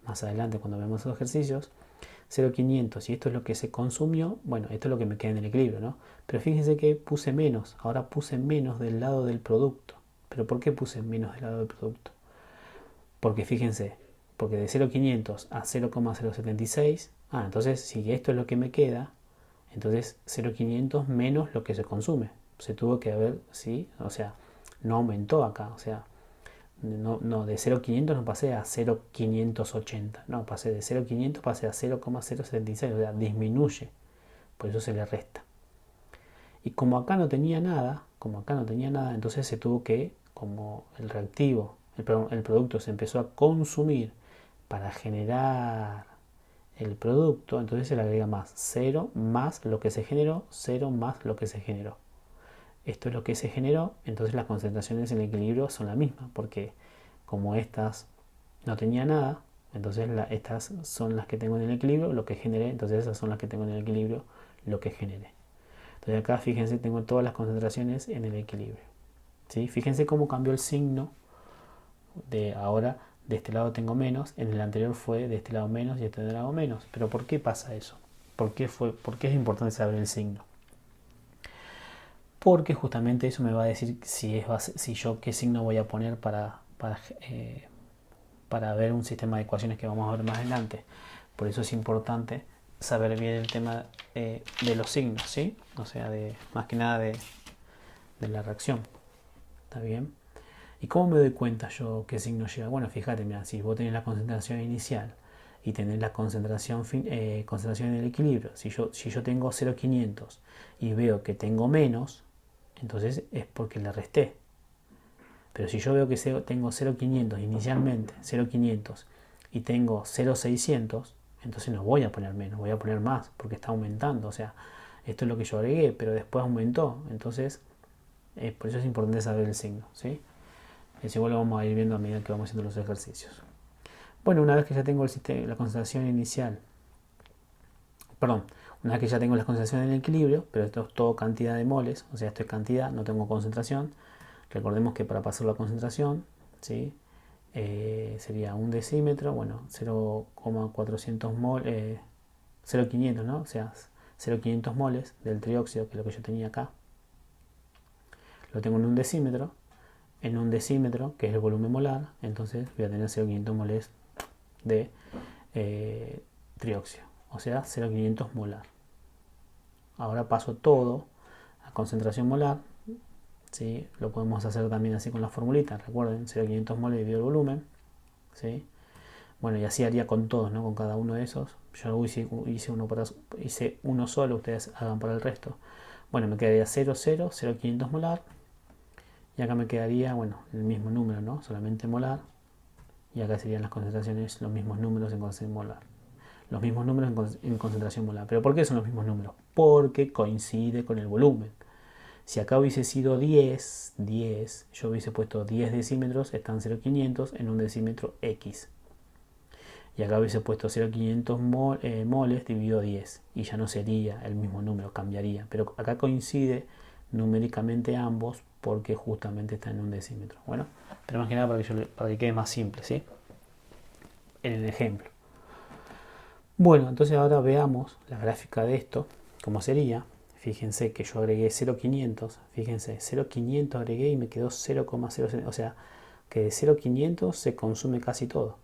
S1: Más adelante cuando vemos los ejercicios. 0,500 y esto es lo que se consumió. Bueno, esto es lo que me queda en el equilibrio, ¿no? Pero fíjense que puse menos. Ahora puse menos del lado del producto. ¿Pero por qué puse menos del lado del producto? Porque fíjense, porque de 0,500 a 0,076, entonces si esto es lo que me queda, entonces 0,500 menos lo que se consume. Se tuvo que haber, ¿sí? O sea, no aumentó acá, o sea, no de 0,500 no pasé a 0,580, no, pasé de 0,500 pasé a 0,076, o sea, disminuye, por eso se le resta. Y como acá no tenía nada, entonces se tuvo que, como el reactivo, el producto se empezó a consumir para generar el producto, entonces se le agrega más 0 más lo que se generó, 0 más lo que se generó. Esto es lo que se generó, entonces las concentraciones en el equilibrio son las mismas, porque como estas no tenía nada, entonces estas son las que tengo en el equilibrio, lo que generé, entonces esas son las que tengo en el equilibrio, lo que generé. Entonces acá fíjense, tengo todas las concentraciones en el equilibrio. ¿Sí? Fíjense cómo cambió el signo de ahora. De este lado tengo menos, en el anterior fue de este lado menos y de este lado menos. Pero ¿por qué pasa eso? ¿Por qué es importante saber el signo? Porque justamente eso me va a decir si yo qué signo voy a poner para ver un sistema de ecuaciones que vamos a ver más adelante. Por eso es importante saber bien el tema de los signos, ¿sí? O sea, más que nada de la reacción. ¿Está bien? ¿Y cómo me doy cuenta yo qué signo lleva? Bueno, fíjate, mira, si vos tenés la concentración inicial y tenés la concentración en el equilibrio, si yo tengo 0,500 y veo que tengo menos, entonces es porque le resté. Pero si yo veo que tengo 0,500 inicialmente, 0,500 y tengo 0,600, entonces no voy a poner menos, voy a poner más porque está aumentando. O sea, esto es lo que yo agregué, pero después aumentó. Entonces, por eso es importante saber el signo, ¿sí? Eso igual lo vamos a ir viendo a medida que vamos haciendo los ejercicios. Bueno, una vez que ya tengo la concentración inicial, una vez que ya tengo la concentración en el equilibrio, pero esto es todo cantidad de moles, o sea, esto es cantidad, no tengo concentración. Recordemos que para pasar la concentración, ¿sí? Sería un decímetro, bueno, 0,400 moles, 0,500, ¿no? O sea, 0,500 moles del trióxido, que es lo que yo tenía acá. Lo tengo en un decímetro, que es el volumen molar, entonces voy a tener 0,500 moles de trióxido, o sea, 0,500 molar. Ahora paso todo a concentración molar. ¿Sí? Lo podemos hacer también así con la formulita, recuerden, 0,500 moles dividido el volumen, ¿sí? Bueno, y así haría con todos, ¿no? Con cada uno de esos. Yo hice uno solo, ustedes hagan para el resto. Bueno, me quedaría 0,500 molar, y acá me quedaría, bueno, el mismo número, ¿no? Solamente molar, y acá serían las concentraciones, los mismos números en concentración molar. Los mismos números en concentración molar. ¿Pero por qué son los mismos números? Porque coincide con el volumen. Si acá hubiese sido 10, yo hubiese puesto 10 decímetros, están 0,500 en un decímetro X. Y acá hubiese puesto 0,500 moles dividido 10. Y ya no sería el mismo número, cambiaría. Pero acá coincide numéricamente ambos porque justamente está en un decímetro. Bueno, pero más que nada para que quede más simple, ¿sí? En el ejemplo. Bueno, entonces ahora veamos la gráfica de esto, cómo sería. Fíjense que yo agregué 0,500, fíjense, 0,500 agregué y me quedó 0,0, o sea, que de 0,500 se consume casi todo.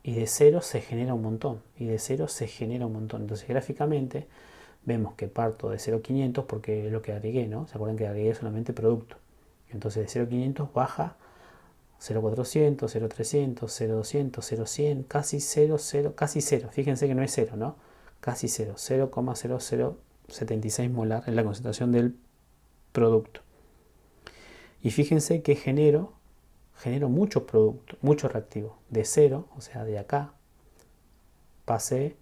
S1: Y de 0 se genera un montón, Entonces gráficamente vemos que parto de 0,500 porque es lo que agregué, ¿no? ¿Se acuerdan que agregué solamente producto? Entonces de 0,500 baja 0,400, 0,300, 0,200, 0,100, casi 0, casi 0. Fíjense que no es 0, ¿no? Casi 0, 0,0076 molar es la concentración del producto. Y fíjense que genero mucho producto, mucho reactivo. De 0, o sea, de acá, pasé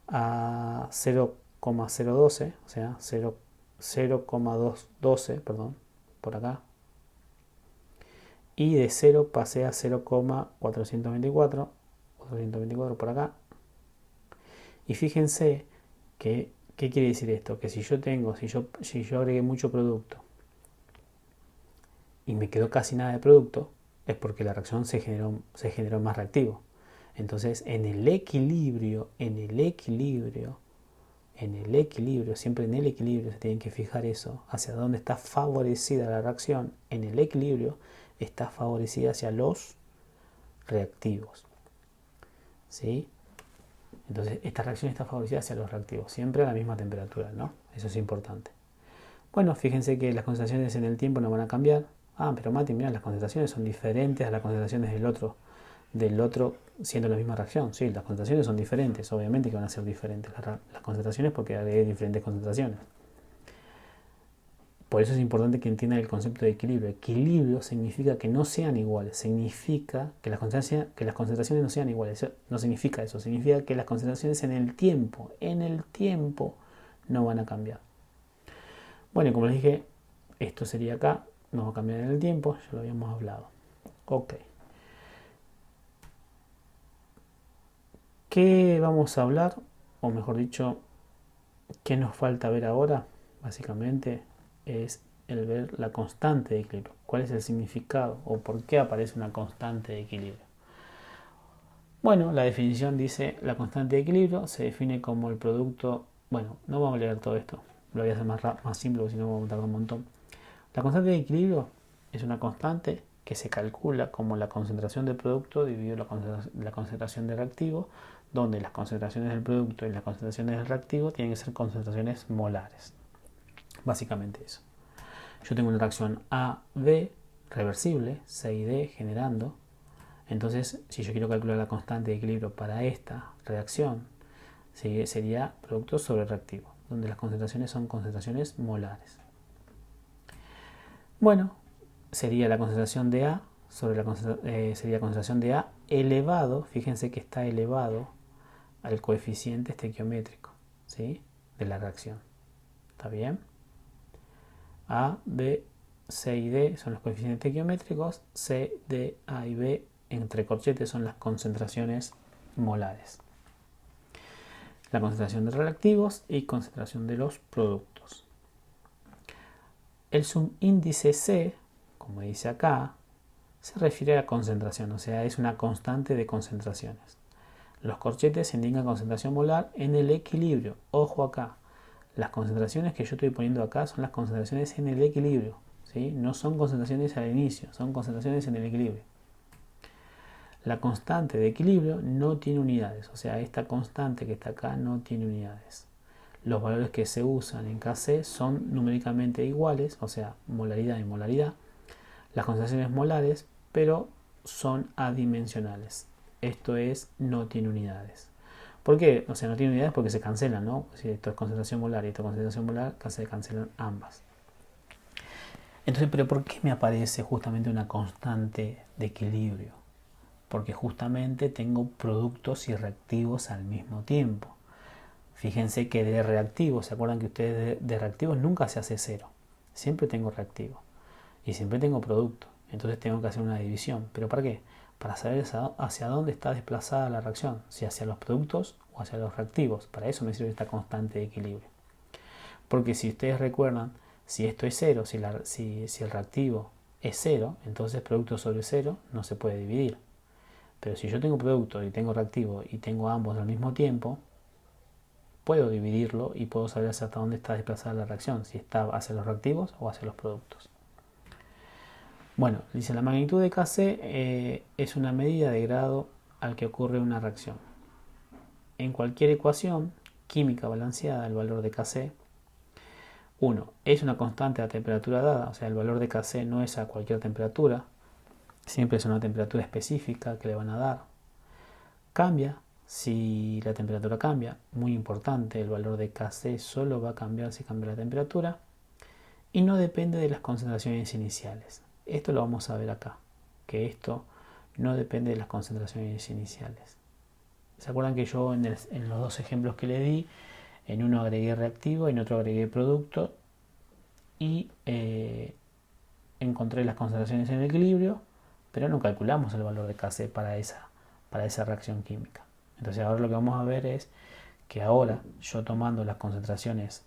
S1: a 0, 0,012, o sea, 0,212, perdón, por acá. Y de 0 pasé a 0,424, 424 por acá. Y fíjense que, ¿qué quiere decir esto? Que si yo agregué mucho producto y me quedó casi nada de producto, es porque la reacción se generó más reactivo. Entonces, siempre en el equilibrio, se tienen que fijar eso, hacia dónde está favorecida la reacción. En el equilibrio está favorecida hacia los reactivos. ¿Sí? Entonces, esta reacción está favorecida hacia los reactivos, siempre a la misma temperatura, ¿no? Eso es importante. Bueno, fíjense que las concentraciones en el tiempo no van a cambiar. Ah, pero Mati, mira, las concentraciones son diferentes a las concentraciones del otro siendo la misma reacción. Sí, las concentraciones son diferentes, obviamente que van a ser diferentes las concentraciones porque hay diferentes concentraciones. Por eso es importante que entiendan el concepto de equilibrio. Equilibrio significa que no sean iguales, significa que las concentraciones no sean iguales. No significa eso, significa que las concentraciones en el tiempo no van a cambiar. Bueno, como les dije, esto sería acá, no va a cambiar en el tiempo, ya lo habíamos hablado. Ok. ¿Qué vamos a hablar? O mejor dicho, ¿qué nos falta ver ahora? Básicamente es el ver la constante de equilibrio. ¿Cuál es el significado o por qué aparece una constante de equilibrio? Bueno, la definición dice, la constante de equilibrio se define como el producto... Bueno, no vamos a leer todo esto, lo voy a hacer más simple porque si no vamos a tardar un montón. La constante de equilibrio es una constante que se calcula como la concentración del producto dividido la concentración del reactivo, donde las concentraciones del producto y las concentraciones del reactivo tienen que ser concentraciones molares. Básicamente eso. Yo tengo una reacción A-B reversible, C y D generando. Entonces, si yo quiero calcular la constante de equilibrio para esta reacción, sería producto sobre reactivo, donde las concentraciones son concentraciones molares. Bueno, sería la concentración de A sería concentración de A elevado, fíjense que está elevado al coeficiente estequiométrico, ¿sí? De la reacción. ¿Está bien? A, B, C y D son los coeficientes estequiométricos, C, D, A y B entre corchetes son las concentraciones molares. La concentración de reactivos y concentración de los productos. El subíndice C, como dice acá, se refiere a la concentración, o sea, es una constante de concentraciones. Los corchetes indican concentración molar en el equilibrio. Ojo acá, las concentraciones que yo estoy poniendo acá son las concentraciones en el equilibrio, ¿sí? No son concentraciones al inicio, son concentraciones en el equilibrio. La constante de equilibrio no tiene unidades, o sea, esta constante que está acá no tiene unidades. Los valores que se usan en Kc son numéricamente iguales, o sea, molaridad y molaridad. Las concentraciones molares, pero son adimensionales. Esto es, no tiene unidades. ¿Por qué? O sea, no tiene unidades porque se cancelan, ¿no? Si esto es concentración molar y esto es concentración molar, se cancelan ambas. Entonces, ¿pero por qué me aparece justamente una constante de equilibrio? Porque justamente tengo productos y reactivos al mismo tiempo. Fíjense que de reactivos, ¿se acuerdan que ustedes de reactivos nunca se hace cero? Siempre tengo reactivo y siempre tengo producto. Entonces tengo que hacer una división. ¿Pero para qué? Para saber hacia dónde está desplazada la reacción, si hacia los productos o hacia los reactivos. Para eso me sirve esta constante de equilibrio. Porque si ustedes recuerdan, si esto es cero, si el reactivo es cero, entonces producto sobre cero no se puede dividir. Pero si yo tengo producto y tengo reactivo y tengo ambos al mismo tiempo, puedo dividirlo y puedo saber hasta dónde está desplazada la reacción, si está hacia los reactivos o hacia los productos. Bueno, dice la magnitud de Kc es una medida de grado al que ocurre una reacción. En cualquier ecuación química balanceada, el valor de Kc 1 es una constante a temperatura dada, o sea, el valor de Kc no es a cualquier temperatura, siempre es una temperatura específica que le van a dar. Cambia si la temperatura cambia, muy importante, el valor de Kc solo va a cambiar si cambia la temperatura y no depende de las concentraciones iniciales. Esto lo vamos a ver acá, que esto no depende de las concentraciones iniciales. ¿Se acuerdan que yo en los dos ejemplos que le di En uno agregué reactivo, en otro agregué producto y encontré las concentraciones en equilibrio, pero no calculamos el valor de Kc para esa reacción química. Entonces ahora lo que vamos a ver es que ahora yo tomando las concentraciones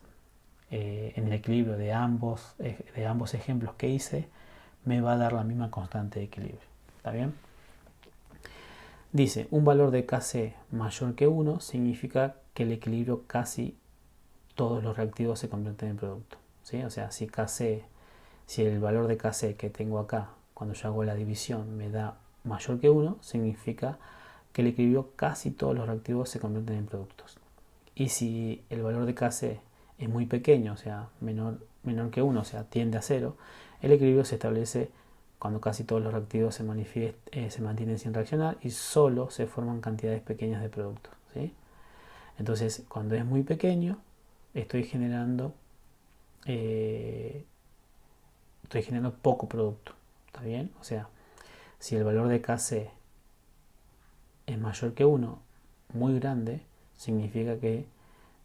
S1: en el equilibrio de ambos ejemplos que hice, me va a dar la misma constante de equilibrio. ¿Está bien? Dice, un valor de Kc mayor que 1 significa que el equilibrio casi todos los reactivos se convierten en producto. ¿Sí? O sea, si el valor de Kc que tengo acá, cuando yo hago la división, me da mayor que 1, significa que el equilibrio casi todos los reactivos se convierten en productos. Y si el valor de Kc es muy pequeño, o sea, menor que 1, o sea, tiende a 0, el equilibrio se establece cuando casi todos los reactivos se mantienen sin reaccionar y solo se forman cantidades pequeñas de productos. ¿Sí? Entonces, cuando es muy pequeño, estoy generando poco producto. ¿Está bien? O sea, si el valor de Kc es mayor que 1, muy grande, significa que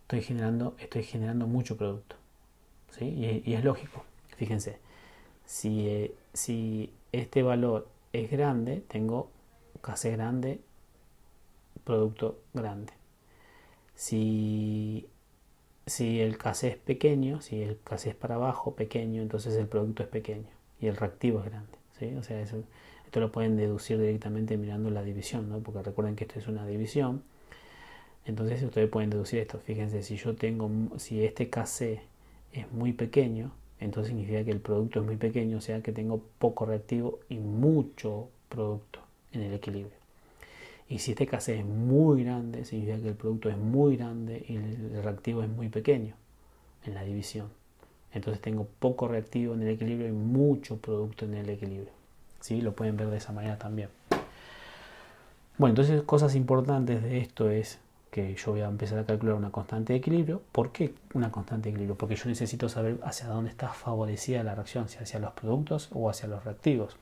S1: estoy generando mucho producto. ¿Sí? Y es lógico. Fíjense, si este valor es grande, tengo Kc grande, producto grande. Si el Kc es pequeño, si el Kc es para abajo, pequeño, entonces el producto es pequeño y el reactivo es grande. ¿Sí? O sea, esto lo pueden deducir directamente mirando la división, ¿no? Porque recuerden que esto es una división. Entonces ustedes pueden deducir esto. Fíjense, si este Kc es muy pequeño, entonces significa que el producto es muy pequeño, o sea que tengo poco reactivo y mucho producto en el equilibrio. Y si este Kc es muy grande, significa que el producto es muy grande y el reactivo es muy pequeño en la división. Entonces tengo poco reactivo en el equilibrio y mucho producto en el equilibrio. ¿Sí? Lo pueden ver de esa manera también. Bueno, entonces cosas importantes de esto es que yo voy a empezar a calcular una constante de equilibrio. ¿Por qué una constante de equilibrio? Porque yo necesito saber hacia dónde está favorecida la reacción, si hacia los productos o hacia los reactivos.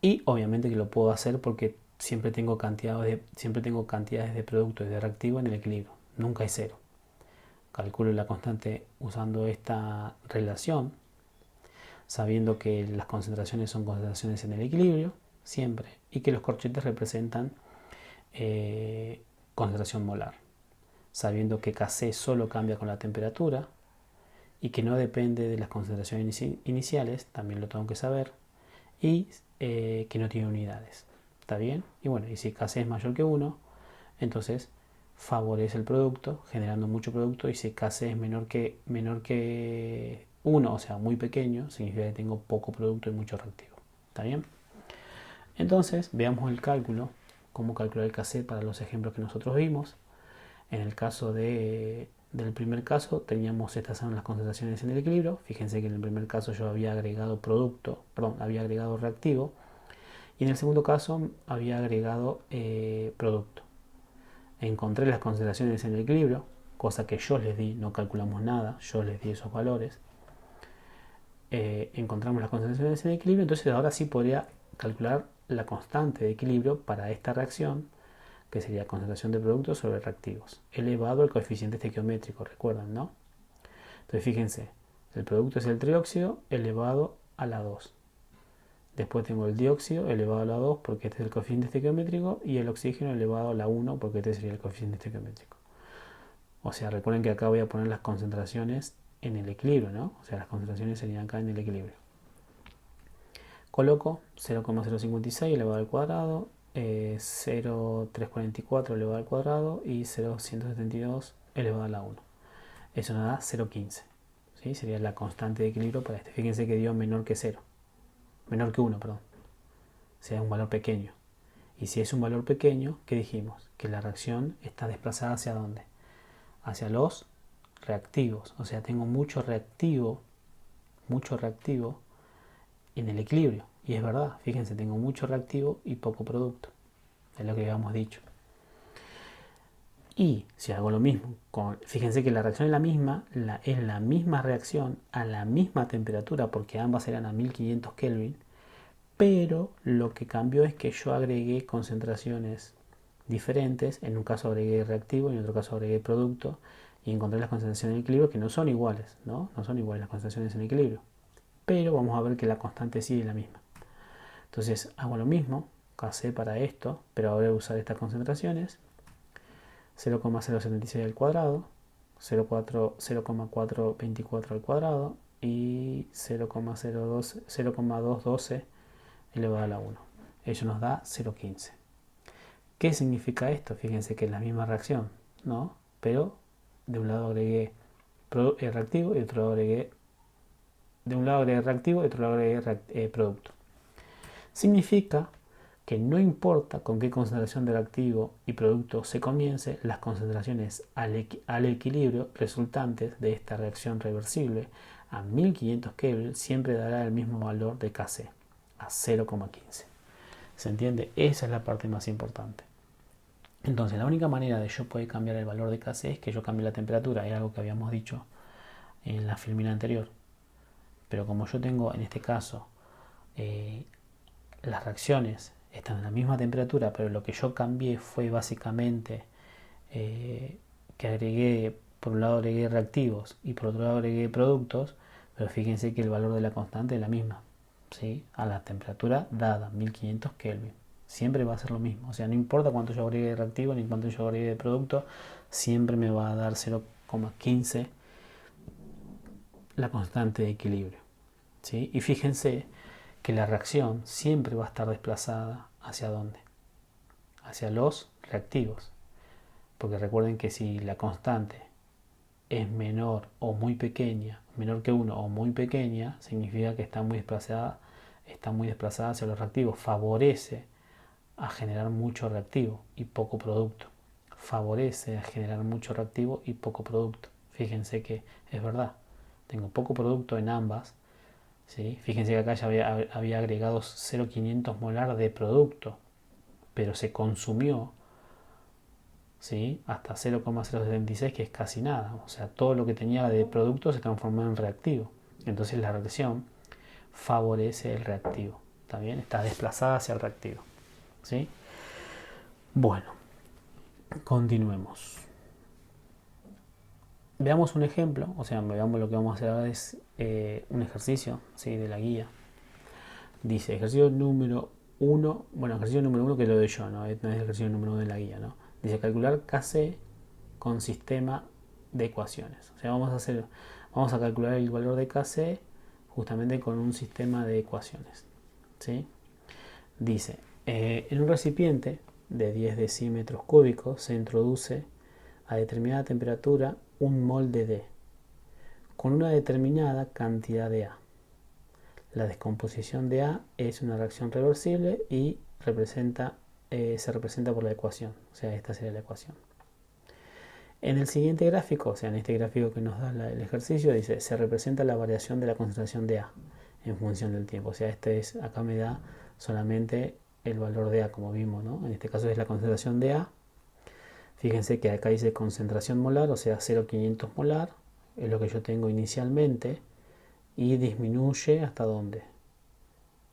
S1: Y obviamente que lo puedo hacer porque siempre tengo cantidades de productos y de reactivo en el equilibrio. Nunca hay cero. Calculo la constante usando esta relación, sabiendo que las concentraciones son concentraciones en el equilibrio, siempre, y que los corchetes representan concentración molar, sabiendo que Kc solo cambia con la temperatura y que no depende de las concentraciones iniciales, también lo tengo que saber, y que no tiene unidades. ¿Está bien? Y bueno, y si Kc es mayor que 1, entonces favorece el producto, generando mucho producto, y si Kc es menor que 1, o sea, muy pequeño, significa que tengo poco producto y mucho reactivo. ¿Está bien? Entonces, veamos el cálculo, cómo calcular el Kc para los ejemplos que nosotros vimos. En el caso del primer caso, teníamos estas son las concentraciones en el equilibrio. Fíjense que en el primer caso yo había agregado reactivo, y en el segundo caso había agregado producto. Encontré las concentraciones en el equilibrio, cosa que yo les di, no calculamos nada, yo les di esos valores. Encontramos las concentraciones en el equilibrio, entonces ahora sí podría calcular la constante de equilibrio para esta reacción, que sería concentración de productos sobre reactivos, elevado al coeficiente estequiométrico, recuerdan, ¿no? Entonces fíjense, el producto es el trióxido elevado a la 2. Después tengo el dióxido elevado a la 2 porque este es el coeficiente estequiométrico, y el oxígeno elevado a la 1 porque este sería el coeficiente estequiométrico. O sea, recuerden que acá voy a poner las concentraciones en el equilibrio, ¿no? O sea, las concentraciones serían acá en el equilibrio. Coloco 0,056 elevado al cuadrado, 0,344 elevado al cuadrado y 0,172 elevado a la 1. Eso nos da 0,15. ¿Sí? Sería la constante de equilibrio para este. Fíjense que dio menor que 0. Menor que 1, perdón. O sea, es un valor pequeño. Y si es un valor pequeño, ¿qué dijimos? Que la reacción está desplazada ¿hacia dónde? Hacia los reactivos. O sea, tengo mucho reactivo en el equilibrio. Y es verdad, fíjense, tengo mucho reactivo y poco producto. Es lo que habíamos dicho. Y si hago lo mismo, fíjense que la reacción es la misma reacción a la misma temperatura, porque ambas eran a 1500 Kelvin, pero lo que cambió es que yo agregué concentraciones diferentes. En un caso agregué reactivo y en otro caso agregué producto y encontré las concentraciones en equilibrio que no son iguales, ¿no? No son iguales las concentraciones en equilibrio. Pero vamos a ver que la constante sí es la misma. Entonces hago lo mismo, Kc para esto, pero ahora voy a usar estas concentraciones. 0,076 al cuadrado, 0,424 al cuadrado y 0,212 elevado a la 1. Ello nos da 0,15. ¿Qué significa esto? Fíjense que es la misma reacción, ¿no? Pero de un lado agregué reactivo y de otro lado agregué reactivo y de otro lado agregué producto. Significa que no importa con qué concentración de reactivo y producto se comience, las concentraciones al equilibrio resultantes de esta reacción reversible a 1500 Kelvin siempre dará el mismo valor de Kc, a 0,15. ¿Se entiende? Esa es la parte más importante. Entonces, la única manera de yo poder cambiar el valor de Kc es que yo cambie la temperatura, es algo que habíamos dicho en la filmina anterior. Pero como yo tengo, en este caso, las reacciones están a la misma temperatura, pero lo que yo cambié fue básicamente que agregué, por un lado agregué reactivos y por otro lado agregué productos, pero fíjense que el valor de la constante es la misma, ¿sí? A la temperatura dada, 1500 Kelvin. Siempre va a ser lo mismo, o sea, no importa cuánto yo agregue de reactivo ni cuánto yo agregue de producto, siempre me va a dar 0,15 la constante de equilibrio, ¿sí? Y fíjense que la reacción siempre va a estar desplazada ¿hacia dónde? Hacia los reactivos. Porque recuerden que si la constante es menor o muy pequeña, menor que 1 o muy pequeña, significa que está muy desplazada hacia los reactivos. Favorece a generar mucho reactivo y poco producto. Favorece a generar mucho reactivo y poco producto. Fíjense que es verdad. Tengo poco producto en ambas. ¿Sí? Fíjense que acá ya había agregado 0,500 molar de producto, pero se consumió, ¿sí? Hasta 0,076, que es casi nada. O sea, todo lo que tenía de producto se transformó en reactivo. Entonces la reacción favorece el reactivo. ¿Está bien? Está desplazada hacia el reactivo. ¿Sí? Bueno, continuemos. Veamos un ejemplo, o sea, veamos lo que vamos a hacer ahora es un ejercicio, ¿sí? De la guía. Dice, ejercicio número 1, bueno, ejercicio número 1 que lo doy yo, no es ejercicio número 1 de la guía, ¿no? Dice, calcular Kc con sistema de ecuaciones. O sea, vamos a calcular el valor de Kc justamente con un sistema de ecuaciones, ¿sí? Dice, en un recipiente de 10 decímetros cúbicos se introduce a determinada temperatura un mol de D con una determinada cantidad de A. La descomposición de A es una reacción reversible y se representa por la ecuación, o sea, esta sería la ecuación. En el siguiente gráfico, o sea, en este gráfico que nos da el ejercicio, dice, se representa la variación de la concentración de A en función del tiempo, o sea, acá me da solamente el valor de A, como vimos, ¿no? En este caso es la concentración de A. Fíjense que acá dice concentración molar, o sea, 0,500 molar, es lo que yo tengo inicialmente, y disminuye hasta dónde,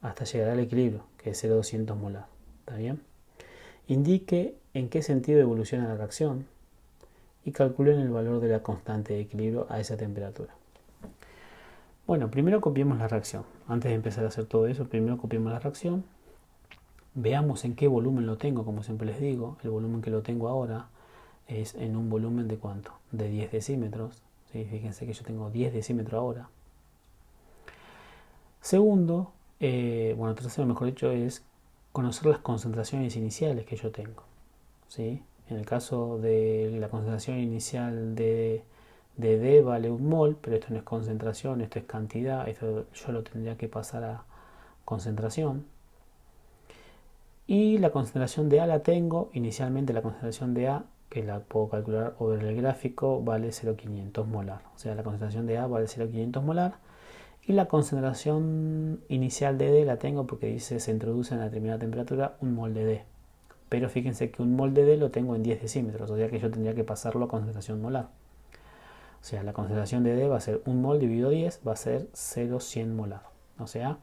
S1: hasta llegar al equilibrio, que es 0,200 molar. ¿Está bien? Indique en qué sentido evoluciona la reacción y calculen el valor de la constante de equilibrio a esa temperatura. Bueno, primero copiemos la reacción. Antes de empezar a hacer todo eso, primero copiemos la reacción. Veamos en qué volumen lo tengo, como siempre les digo. El volumen que lo tengo ahora es en un volumen de ¿cuánto? De 10 decímetros. ¿Sí? Fíjense que yo tengo 10 decímetros ahora. Segundo, tercero mejor dicho, es conocer las concentraciones iniciales que yo tengo, ¿sí? En el caso de la concentración inicial de D vale 1 mol, pero esto no es concentración, esto es cantidad, esto yo lo tendría que pasar a concentración. Y la concentración de A la tengo, inicialmente la concentración de A, que la puedo calcular o ver el gráfico, vale 0,500 molar. O sea, la concentración de A vale 0,500 molar. Y la concentración inicial de D la tengo porque dice se introduce a una determinada temperatura un mol de D. Pero fíjense que un mol de D lo tengo en 10 decímetros, o sea que yo tendría que pasarlo a concentración molar. O sea, la concentración de D va a ser 1 mol dividido 10, va a ser 0,100 molar. O sea,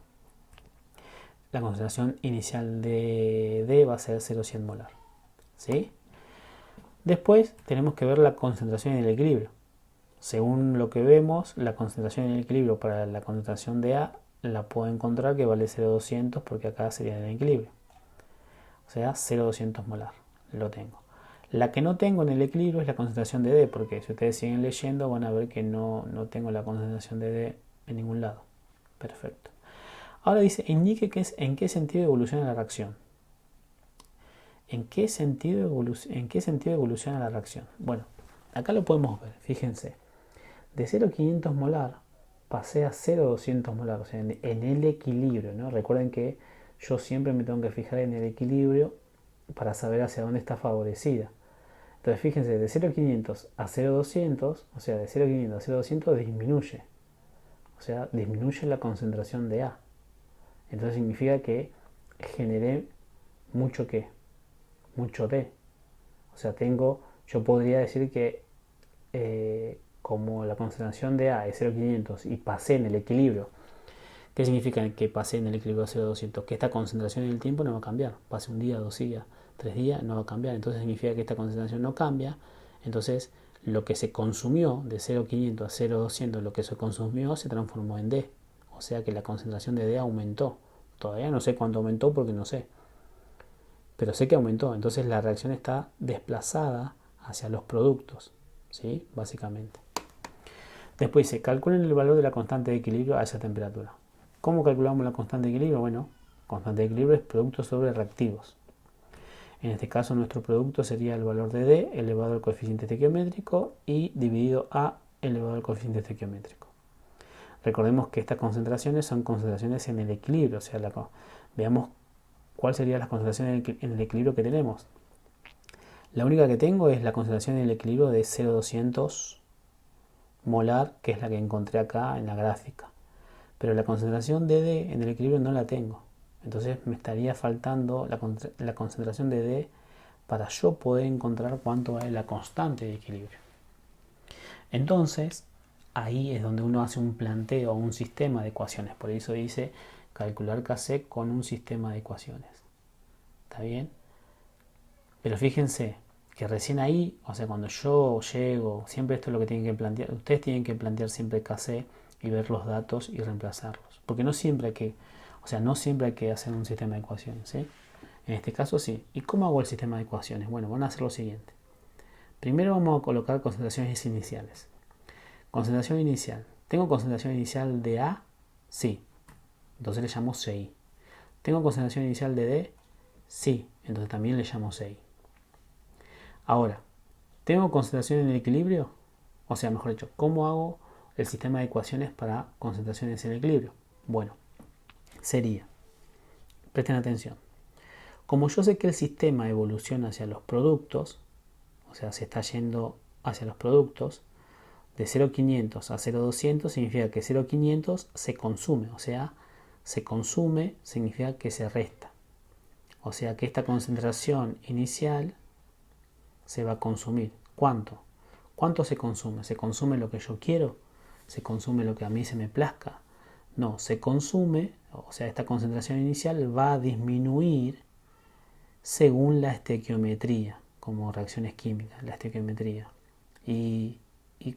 S1: la concentración inicial de D va a ser 0,100 molar. ¿sí? Después tenemos que ver la concentración en el equilibrio. Según lo que vemos, la concentración en el equilibrio para la concentración de A la puedo encontrar que vale 0,200 porque acá sería en el equilibrio. O sea, 0,200 molar. Lo tengo. La que no tengo en el equilibrio es la concentración de D, porque si ustedes siguen leyendo van a ver que no tengo la concentración de D en ningún lado. Perfecto. Ahora dice, indique en qué sentido evoluciona la reacción. ¿En qué sentido evoluciona la reacción? Bueno, acá lo podemos ver, fíjense. De 0,500 molar pasé a 0,200 molar, o sea, en el equilibrio, ¿no? Recuerden que yo siempre me tengo que fijar en el equilibrio para saber hacia dónde está favorecida. Entonces, fíjense, de 0,500 a 0,200, o sea, de 0,500 a 0,200 disminuye. O sea, disminuye la concentración de A. Entonces significa que generé mucho ¿qué? Mucho D. O sea, yo podría decir que como la concentración de A es 0,500 y pasé en el equilibrio, ¿qué significa que pasé en el equilibrio a 0,200? Que esta concentración en el tiempo no va a cambiar. Pase un día, 2 días, 3 días, no va a cambiar. Entonces significa que esta concentración no cambia. Entonces lo que se consumió de 0,500 a 0,200, lo que se consumió se transformó en D. O sea que la concentración de D aumentó. Todavía no sé cuánto aumentó porque no sé. Pero sé que aumentó. Entonces la reacción está desplazada hacia los productos. ¿Sí? Básicamente. Después dice, calculen el valor de la constante de equilibrio a esa temperatura. ¿Cómo calculamos la constante de equilibrio? Bueno, constante de equilibrio es producto sobre reactivos. En este caso nuestro producto sería el valor de D elevado al coeficiente estequiométrico y dividido A elevado al coeficiente estequiométrico. Recordemos que estas concentraciones son concentraciones en el equilibrio, o sea, veamos cuál sería la concentración en el equilibrio que tenemos. La única que tengo es la concentración en el equilibrio de 0,200 molar, que es la que encontré acá en la gráfica. Pero la concentración de D en el equilibrio no la tengo. Entonces me estaría faltando la concentración de D para yo poder encontrar cuánto vale la constante de equilibrio. Entonces, ahí es donde uno hace un planteo o un sistema de ecuaciones. Por eso dice calcular Kc con un sistema de ecuaciones. ¿Está bien? Pero fíjense que recién ahí, o sea, cuando yo llego, siempre esto es lo que tienen que plantear. Ustedes tienen que plantear siempre Kc y ver los datos y reemplazarlos. Porque no siempre hay que hacer un sistema de ecuaciones, ¿sí? En este caso sí. ¿Y cómo hago el sistema de ecuaciones? Bueno, van a hacer lo siguiente. Primero vamos a colocar concentraciones iniciales. Concentración inicial. ¿Tengo concentración inicial de A? Sí. Entonces le llamo CI. ¿Tengo concentración inicial de D? Sí. Entonces también le llamo CI. Ahora, ¿tengo concentración en el equilibrio? O sea, mejor dicho, ¿cómo hago el sistema de ecuaciones para concentraciones en equilibrio? Bueno, sería, presten atención, como yo sé que el sistema evoluciona hacia los productos, o sea, se está yendo hacia los productos, de 0,500 a 0,200 significa que 0,500 se consume, o sea, se consume significa que se resta. O sea que esta concentración inicial se va a consumir. ¿Cuánto? ¿Cuánto se consume? ¿Se consume lo que yo quiero? ¿Se consume lo que a mí se me plazca? No, se consume, o sea, esta concentración inicial va a disminuir según la estequiometría, como reacciones químicas, la estequiometría. ¿Y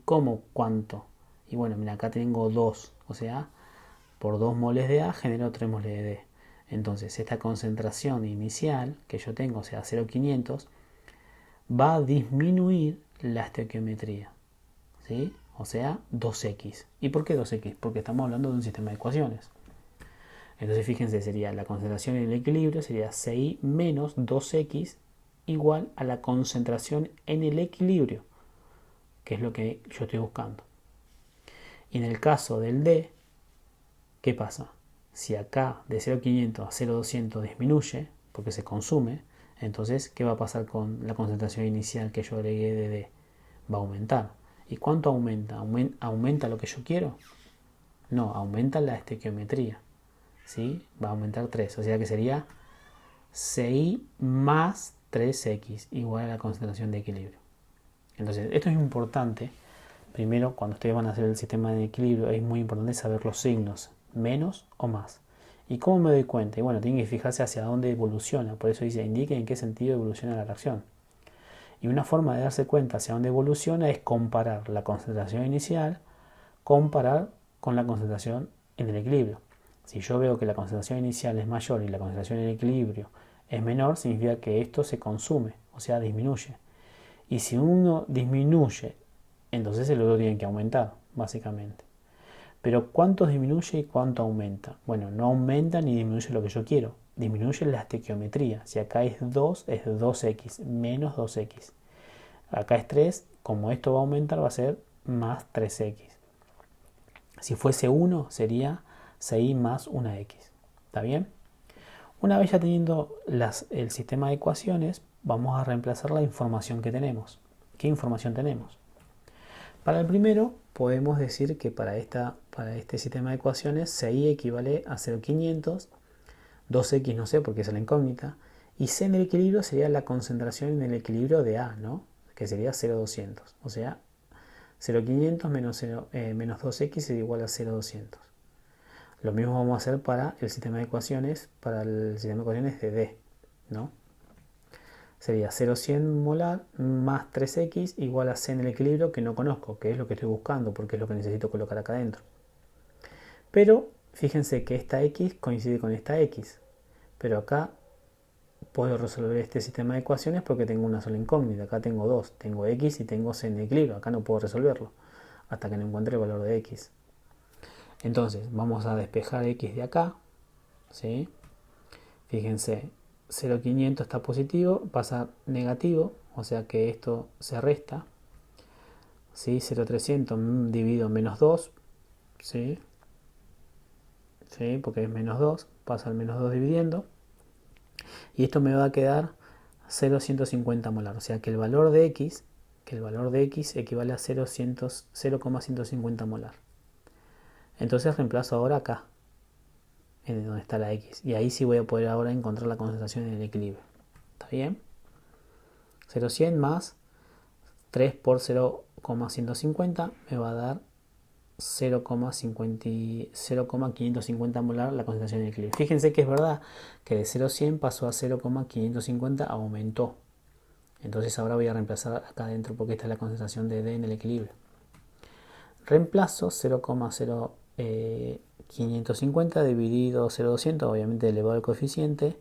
S1: cómo? ¿Cuánto? Y bueno, mira, acá tengo 2, o sea, por 2 moles de A genero 3 moles de D. Entonces, esta concentración inicial que yo tengo, o sea, 0,500, va a disminuir la estequiometría, ¿sí? O sea, 2x. ¿Y por qué 2x? Porque estamos hablando de un sistema de ecuaciones. Entonces, fíjense, sería la concentración en el equilibrio, sería CI menos 2x igual a la concentración en el equilibrio, que es lo que yo estoy buscando. Y en el caso del D, ¿qué pasa? Si acá de 0,500 a 0,200 disminuye, porque se consume, entonces, ¿qué va a pasar con la concentración inicial que yo agregué de D? Va a aumentar. ¿Y cuánto aumenta? ¿Aumenta lo que yo quiero? No, aumenta la estequiometría. ¿Sí? Va a aumentar 3. O sea que sería CI más 3x igual a la concentración de equilibrio. Entonces, esto es importante. Primero, cuando ustedes van a hacer el sistema de equilibrio, es muy importante saber los signos, menos o más. ¿Y cómo me doy cuenta? Y bueno, tienen que fijarse hacia dónde evoluciona. Por eso dice, indique en qué sentido evoluciona la reacción. Y una forma de darse cuenta hacia dónde evoluciona es comparar la concentración inicial, comparar con la concentración en el equilibrio. Si yo veo que la concentración inicial es mayor y la concentración en el equilibrio es menor, significa que esto se consume, o sea, disminuye. Y si uno disminuye, entonces el otro tiene que aumentar, básicamente. Pero ¿cuánto disminuye y cuánto aumenta? Bueno, no aumenta ni disminuye lo que yo quiero. Disminuye la estequiometría. Si acá es 2, es 2x, menos 2x. Acá es 3, como esto va a aumentar, va a ser más 3x. Si fuese 1, sería 6 más 1x. ¿Está bien? Una vez ya teniendo el sistema de ecuaciones, vamos a reemplazar la información que tenemos. ¿Qué información tenemos? Para el primero, podemos decir que para este sistema de ecuaciones, 6 equivale a 0,500, 2x no sé porque es la incógnita, y C en el equilibrio sería la concentración en el equilibrio de A, ¿no? Que sería 0,200. O sea, 0,500 menos 2x es igual a 0,200. Lo mismo vamos a hacer para el sistema de ecuaciones, de D, ¿no? Sería 0,100 molar más 3x igual a C en el equilibrio que no conozco, que es lo que estoy buscando, porque es lo que necesito colocar acá adentro. Pero fíjense que esta x coincide con esta x, pero acá puedo resolver este sistema de ecuaciones porque tengo una sola incógnita. Acá tengo dos, tengo x y tengo C en el equilibrio. Acá no puedo resolverlo hasta que no encuentre el valor de x. Entonces vamos a despejar x de acá, ¿sí? Fíjense, 0,500 está positivo, pasa negativo, o sea que esto se resta. ¿Sí? 0,300 dividido menos 2, ¿sí? ¿Sí? Porque es menos 2, pasa al menos 2 dividiendo. Y esto me va a quedar 0,150 molar, o sea que el valor de x, equivale a 0,150 molar. Entonces reemplazo ahora acá, en donde está la x. Y ahí sí voy a poder ahora encontrar la concentración en el equilibrio. ¿Está bien? 0,100 más 3 por 0,150 me va a dar 0,550 molar la concentración en el equilibrio. Fíjense que es verdad que de 0,100 pasó a 0,550, aumentó. Entonces ahora voy a reemplazar acá adentro porque esta es la concentración de D en el equilibrio. Reemplazo 0,0550 dividido 0,200, obviamente elevado al coeficiente,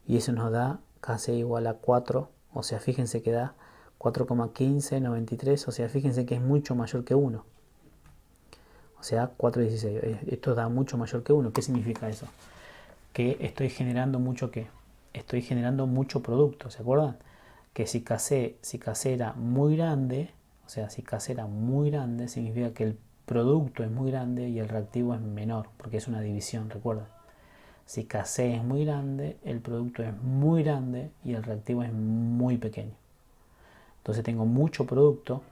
S1: y eso nos da Kc igual a 4, o sea, fíjense que da 4,1593, o sea, fíjense que es mucho mayor que 1. O sea, 4,16. Esto da mucho mayor que 1. ¿Qué significa eso? Que estoy generando mucho ¿qué? Estoy generando mucho producto, ¿se acuerdan? Que si Kc era muy grande, o sea, si Kc era muy grande, significa que el producto es muy grande y el reactivo es menor, porque es una división, recuerden. Si Kc es muy grande, el producto es muy grande y el reactivo es muy pequeño. Entonces tengo mucho producto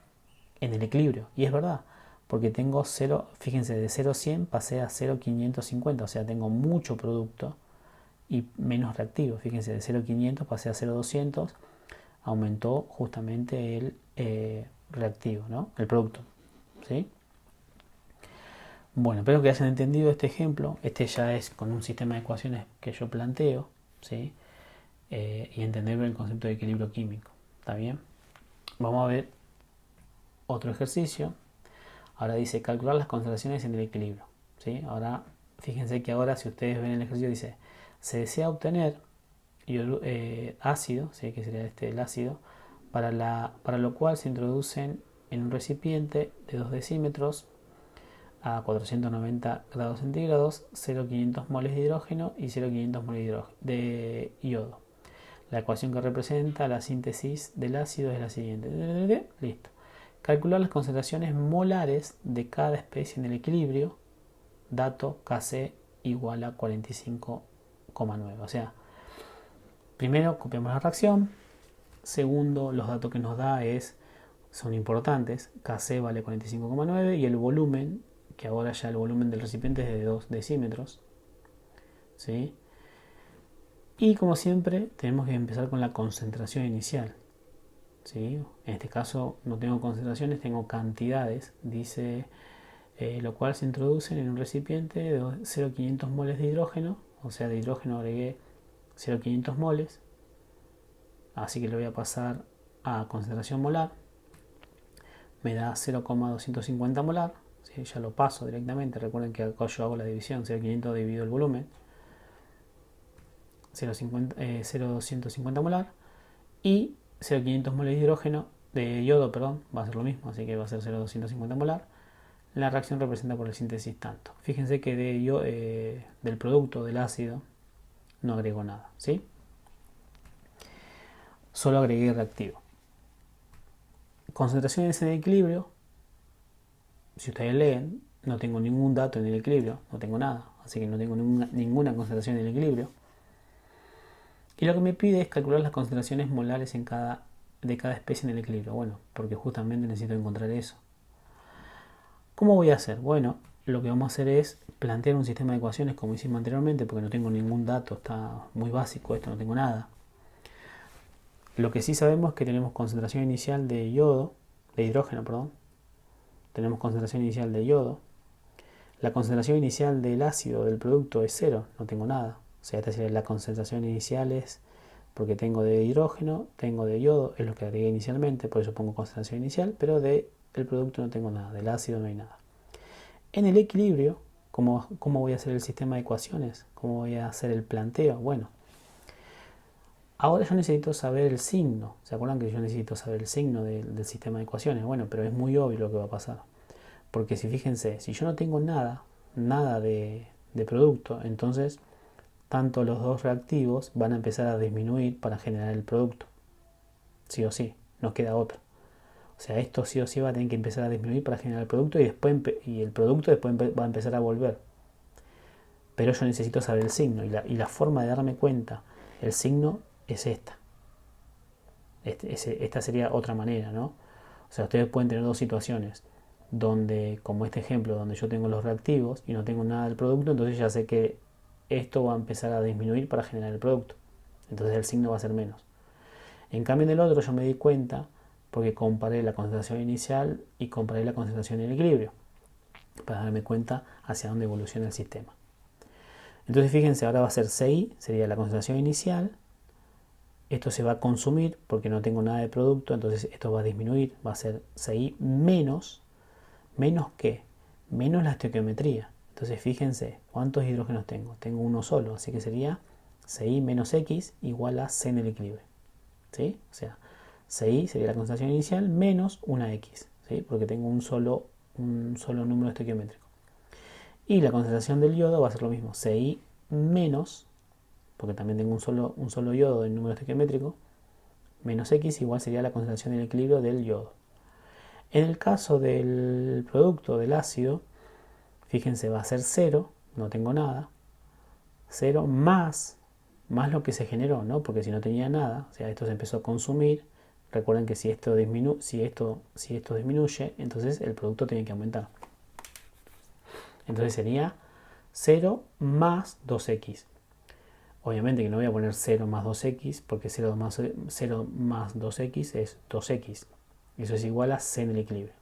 S1: en el equilibrio. Y es verdad, porque tengo 0, fíjense, de 0,100 pasé a 0,550, o sea, tengo mucho producto y menos reactivo. Fíjense, de 0,500 pasé a 0,200, aumentó justamente el reactivo, ¿no? El producto, ¿sí? Bueno, espero que hayan entendido este ejemplo. Este ya es con un sistema de ecuaciones que yo planteo, ¿sí? Y entender el concepto de equilibrio químico. ¿Está bien? Vamos a ver otro ejercicio. Ahora dice calcular las concentraciones en el equilibrio, ¿sí? Ahora, fíjense que ahora si ustedes ven el ejercicio dice, se desea obtener ácido, ¿sí? Que sería el ácido, para lo cual se introducen en un recipiente de 2 decímetros a 490 grados centígrados 0,500 moles de hidrógeno y 0,500 moles de yodo. La ecuación que representa la síntesis del ácido es la siguiente. Listo. Calcular las concentraciones molares de cada especie en el equilibrio. Dato Kc igual a 45,9. O sea, primero copiamos la reacción. Segundo, los datos que nos da son importantes. Kc vale 45,9 y el volumen, que ahora ya el volumen del recipiente es de 2 decímetros. ¿Sí? Y como siempre, tenemos que empezar con la concentración inicial. ¿Sí? En este caso no tengo concentraciones, tengo cantidades. Dice lo cual se introducen en un recipiente de 0,500 moles de hidrógeno, o sea, de hidrógeno agregué 0,500 moles, así que le voy a pasar a concentración molar, me da 0,250 molar, ¿sí? Ya lo paso directamente, recuerden que acá yo hago la división, 0,500 dividido el volumen, 0,250 molar, y 0,500 moles de hidrógeno, de yodo, perdón, va a ser lo mismo, así que va a ser 0,250 molar. La reacción representa por el síntesis tanto. Fíjense que del producto del ácido no agrego nada, ¿sí? Solo agregué reactivo. Concentraciones en el equilibrio, si ustedes leen, no tengo ningún dato en el equilibrio, no tengo nada, así que no tengo ninguna concentración en el equilibrio. Y lo que me pide es calcular las concentraciones molares de cada especie en el equilibrio. Bueno, porque justamente necesito encontrar eso. ¿Cómo voy a hacer? Bueno, lo que vamos a hacer es plantear un sistema de ecuaciones como hicimos anteriormente, porque no tengo ningún dato, está muy básico esto, no tengo nada. Lo que sí sabemos es que tenemos concentración inicial de hidrógeno, perdón. Tenemos concentración inicial de yodo. La concentración inicial del ácido del producto es 0, no tengo nada. O sea, esta sería la concentración inicial, es porque tengo de hidrógeno, tengo de yodo, es lo que agregué inicialmente, por eso pongo concentración inicial, pero del producto no tengo nada, del ácido no hay nada. En el equilibrio, ¿cómo voy a hacer el sistema de ecuaciones? ¿Cómo voy a hacer el planteo? Bueno, ahora yo necesito saber el signo. ¿Se acuerdan que yo necesito saber el signo del sistema de ecuaciones? Bueno, pero es muy obvio lo que va a pasar. Porque si fíjense, si yo no tengo nada de producto, entonces tanto los dos reactivos van a empezar a disminuir para generar el producto. Sí o sí, no queda otra. O sea, esto sí o sí va a tener que empezar a disminuir para generar el producto y el producto después va a empezar a volver. Pero yo necesito saber el signo y la forma de darme cuenta el signo es esta. Esta sería otra manera, ¿no? O sea, ustedes pueden tener dos situaciones donde, como este ejemplo, donde yo tengo los reactivos y no tengo nada del producto, entonces ya sé que esto va a empezar a disminuir para generar el producto. Entonces el signo va a ser menos. En cambio, en el otro yo me di cuenta porque comparé la concentración inicial y comparé la concentración en el equilibrio para darme cuenta hacia dónde evoluciona el sistema. Entonces fíjense, ahora va a ser CI, sería la concentración inicial. Esto se va a consumir porque no tengo nada de producto, entonces esto va a disminuir, va a ser CI menos ¿qué? Menos la estequiometría. Entonces fíjense, ¿cuántos hidrógenos tengo? Tengo uno solo, así que sería CI menos X igual a C en el equilibrio. ¿Sí? O sea, CI sería la concentración inicial menos una X, ¿sí? Porque tengo un solo número estequiométrico. Y la concentración del yodo va a ser lo mismo, CI menos, porque también tengo un solo yodo del número estequiométrico, menos X igual sería la concentración en el equilibrio del yodo. En el caso del producto del ácido, fíjense, va a ser 0, no tengo nada, 0 más lo que se generó, ¿no? Porque si no tenía nada, o sea, esto se empezó a consumir. Recuerden que si esto disminuye, entonces el producto tiene que aumentar. Entonces sería 0 más 2x. Obviamente que no voy a poner 0 más 2x, porque 0 más 2x es 2x. Eso es igual a c en el equilibrio.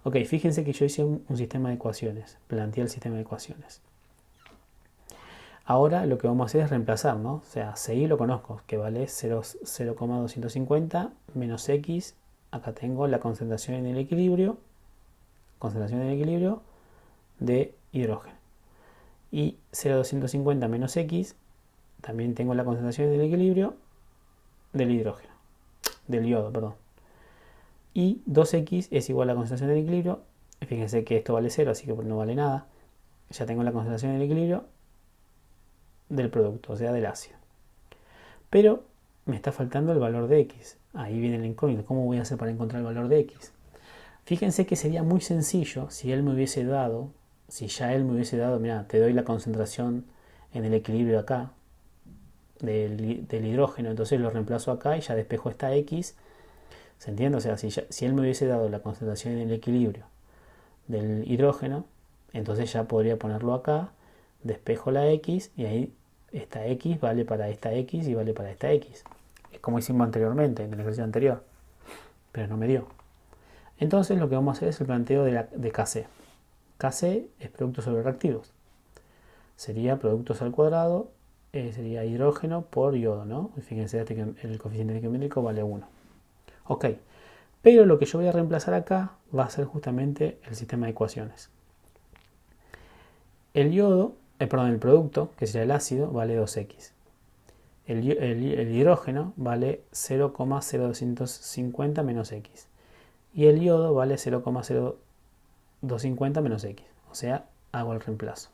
S1: Ok, fíjense que yo hice un sistema de ecuaciones, planteé el sistema de ecuaciones. Ahora lo que vamos a hacer es reemplazar, ¿no? O sea, CI lo conozco, que vale 0,250 menos X. Acá tengo la concentración en el equilibrio de hidrógeno. Y 0,250 menos X, también tengo la concentración en el equilibrio del yodo, perdón. Y 2X es igual a la concentración en el equilibrio. Fíjense que esto vale 0, así que no vale nada. Ya tengo la concentración en el equilibrio del producto, o sea, del ácido. Pero me está faltando el valor de X. Ahí viene el incógnito. ¿Cómo voy a hacer para encontrar el valor de X? Fíjense que sería muy sencillo si ya él me hubiese dado, mira, te doy la concentración en el equilibrio acá del hidrógeno, entonces lo reemplazo acá y ya despejo esta X. ¿Se entiende? O sea, si él me hubiese dado la concentración en el equilibrio del hidrógeno, entonces ya podría ponerlo acá, despejo la X y ahí esta X vale para esta X y vale para esta X. Es como hicimos anteriormente, en el ejercicio anterior. Pero no me dio. Entonces lo que vamos a hacer es el planteo de KC. KC es producto sobre reactivos. sería productos al cuadrado, sería hidrógeno por yodo, ¿no? Fíjense que el coeficiente estequiométrico vale 1. Ok, pero lo que yo voy a reemplazar acá va a ser justamente el sistema de ecuaciones. El yodo, perdón, el producto, que sería el ácido, vale 2x. El hidrógeno vale 0,0250 menos x. Y el yodo vale 0,0250 menos x. O sea, hago el reemplazo.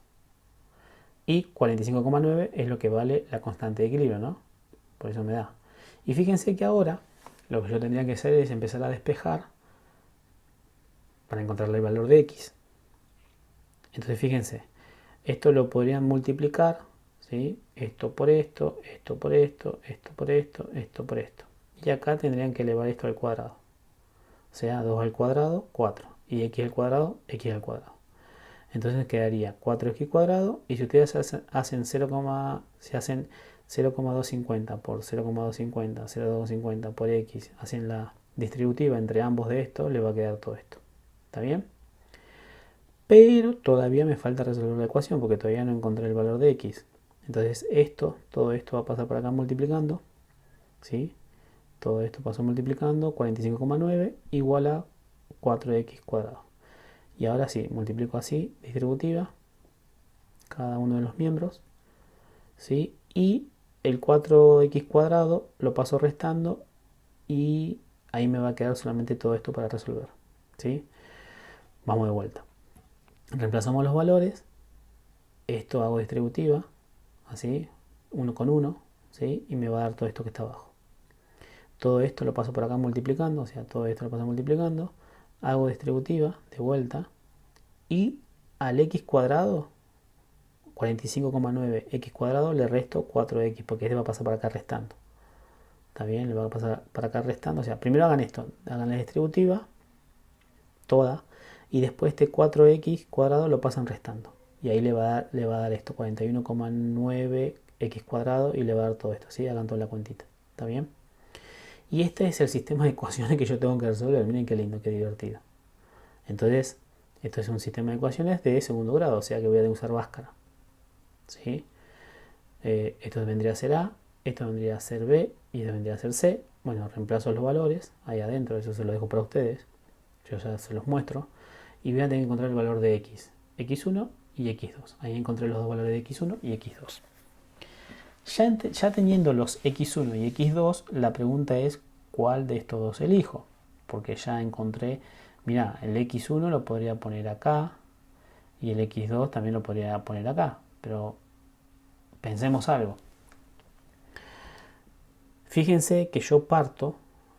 S1: Y 45,9 es lo que vale la constante de equilibrio, ¿no? Por eso me da. Y fíjense que ahora lo que yo tendría que hacer es empezar a despejar para encontrarle el valor de x. Entonces fíjense, esto lo podrían multiplicar, ¿sí? Esto por esto, esto por esto, esto por esto, esto por esto. Y acá tendrían que elevar esto al cuadrado. O sea, 2 al cuadrado, 4. Y x al cuadrado, x al cuadrado. Entonces quedaría 4x cuadrado. Y si ustedes hacen 0,250 por 0,250, 0,250 por x, hacen la distributiva entre ambos de estos, le va a quedar todo esto. ¿Está bien? Pero todavía me falta resolver la ecuación porque todavía no encontré el valor de x. Entonces todo esto va a pasar por acá multiplicando. ¿Sí? Todo esto pasó multiplicando. 45,9 igual a 4x cuadrado. Y ahora sí, multiplico así, distributiva, cada uno de los miembros. ¿Sí? Y el 4x cuadrado lo paso restando y ahí me va a quedar solamente todo esto para resolver. ¿Sí? Vamos de vuelta. Reemplazamos los valores. Esto hago distributiva, así, 1 con 1, ¿sí? Y me va a dar todo esto que está abajo. Todo esto lo paso por acá multiplicando, o sea, todo esto lo paso multiplicando. Hago distributiva, de vuelta. Y al x cuadrado, 45,9 x cuadrado, le resto 4x, porque este va a pasar para acá restando. ¿Está bien? Le va a pasar para acá restando. O sea, primero hagan esto, hagan la distributiva, toda, y después este 4x cuadrado lo pasan restando. Y ahí le va a dar esto, 41,9 x cuadrado, y le va a dar todo esto, ¿sí? Hagan toda la cuentita, ¿está bien? Y este es el sistema de ecuaciones que yo tengo que resolver. Miren qué lindo, qué divertido. Entonces, esto es un sistema de ecuaciones de segundo grado, o sea que voy a usar Bhaskara, ¿sí? Esto vendría a ser A, esto vendría a ser B y esto vendría a ser C. Bueno, reemplazo los valores ahí adentro, eso se lo dejo para ustedes. Yo ya se los muestro. Y voy a tener que encontrar el valor de x, x1 y x2. Ahí encontré los dos valores de x1 y x2. Ya teniendo los x1 y x2, la pregunta es cuál de estos dos elijo. Porque ya encontré, mira, el x1 lo podría poner acá y el x2 también lo podría poner acá. Pero pensemos algo. Fíjense que yo parto,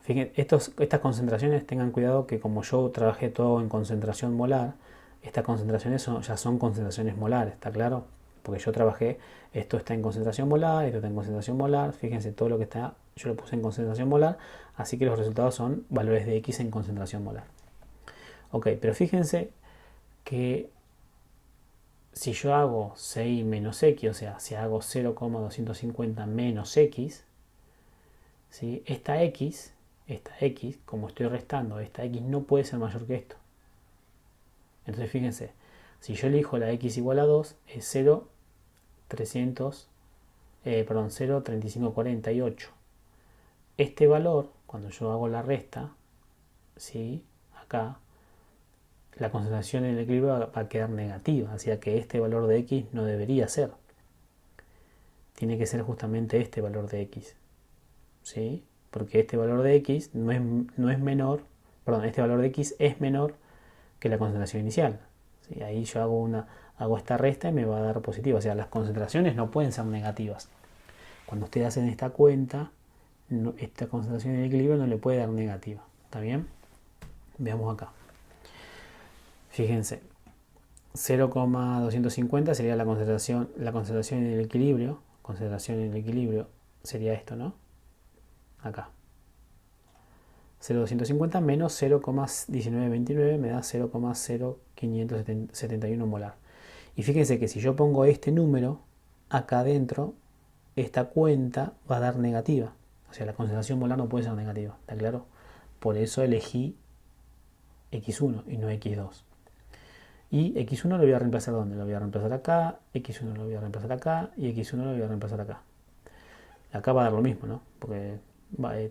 S1: estas concentraciones, tengan cuidado que como yo trabajé todo en concentración molar, estas concentraciones ya son concentraciones molares, ¿está claro? Porque yo trabajé, esto está en concentración molar, esto está en concentración molar, fíjense todo lo que está, yo lo puse en concentración molar, así que los resultados son valores de X en concentración molar. Ok, pero fíjense que si yo hago 6 menos X, o sea, si hago 0,250 menos X, ¿sí? Esta X, como estoy restando, esta X no puede ser mayor que esto. Entonces fíjense, si yo elijo la X igual a 2, es 0,3548. Este valor, cuando yo hago la resta, ¿sí? Acá, la concentración en el equilibrio va a quedar negativa, así que este valor de X no debería ser. Tiene que ser justamente este valor de X, ¿sí? Porque este valor de X no es menor, perdón, este valor de X es menor que la concentración inicial. ¿Sí? Ahí yo hago esta resta y me va a dar positivo. O sea, las concentraciones no pueden ser negativas. Cuando ustedes hacen esta cuenta, esta concentración en equilibrio no le puede dar negativa. ¿Está bien? Veamos acá. Fíjense, 0,250 sería la concentración en el equilibrio. Concentración en el equilibrio sería esto, ¿no? Acá. 0,250 menos 0,1929 me da 0,0571 molar. Y fíjense que si yo pongo este número acá adentro, esta cuenta va a dar negativa. O sea, la concentración molar no puede ser negativa, ¿está claro? Por eso elegí X1 y no X2. Y x1 lo voy a reemplazar ¿dónde? Lo voy a reemplazar acá, x1 lo voy a reemplazar acá y x1 lo voy a reemplazar acá. Acá va a dar lo mismo, ¿no? Porque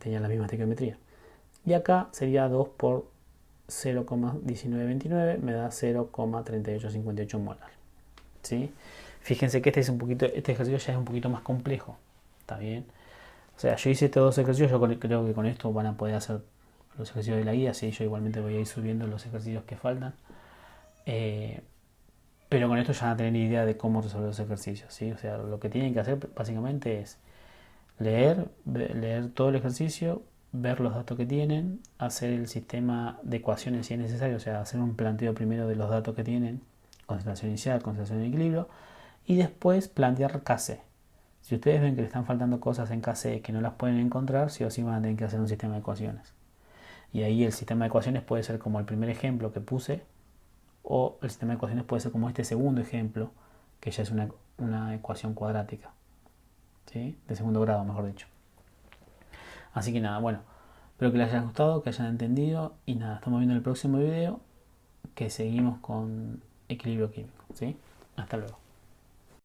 S1: tenía la misma estequiometría. Y acá sería 2 por 0,1929, me da 0,3858 molar. ¿Sí? Fíjense que este ejercicio ya es un poquito más complejo. ¿Está bien? O sea, yo hice estos dos ejercicios, yo creo que con esto van a poder hacer los ejercicios de la guía, sí, yo igualmente voy a ir subiendo los ejercicios que faltan. Pero con esto ya van a tener idea de cómo resolver los ejercicios, ¿sí? O sea, lo que tienen que hacer básicamente es leer todo el ejercicio, ver los datos que tienen, hacer el sistema de ecuaciones si es necesario, o sea, hacer un planteo primero de los datos que tienen, concentración inicial, concentración de equilibrio, y después plantear KC. Si ustedes ven que le están faltando cosas en KC que no las pueden encontrar, sí o sí van a tener que hacer un sistema de ecuaciones. Y ahí el sistema de ecuaciones puede ser como el primer ejemplo que puse, o el sistema de ecuaciones puede ser como este segundo ejemplo, que ya es una ecuación cuadrática, ¿sí? De segundo grado, mejor dicho. Así que nada, bueno, espero que les haya gustado, que hayan entendido, y nada, estamos viendo en el próximo video que seguimos con equilibrio químico, ¿sí? Hasta luego.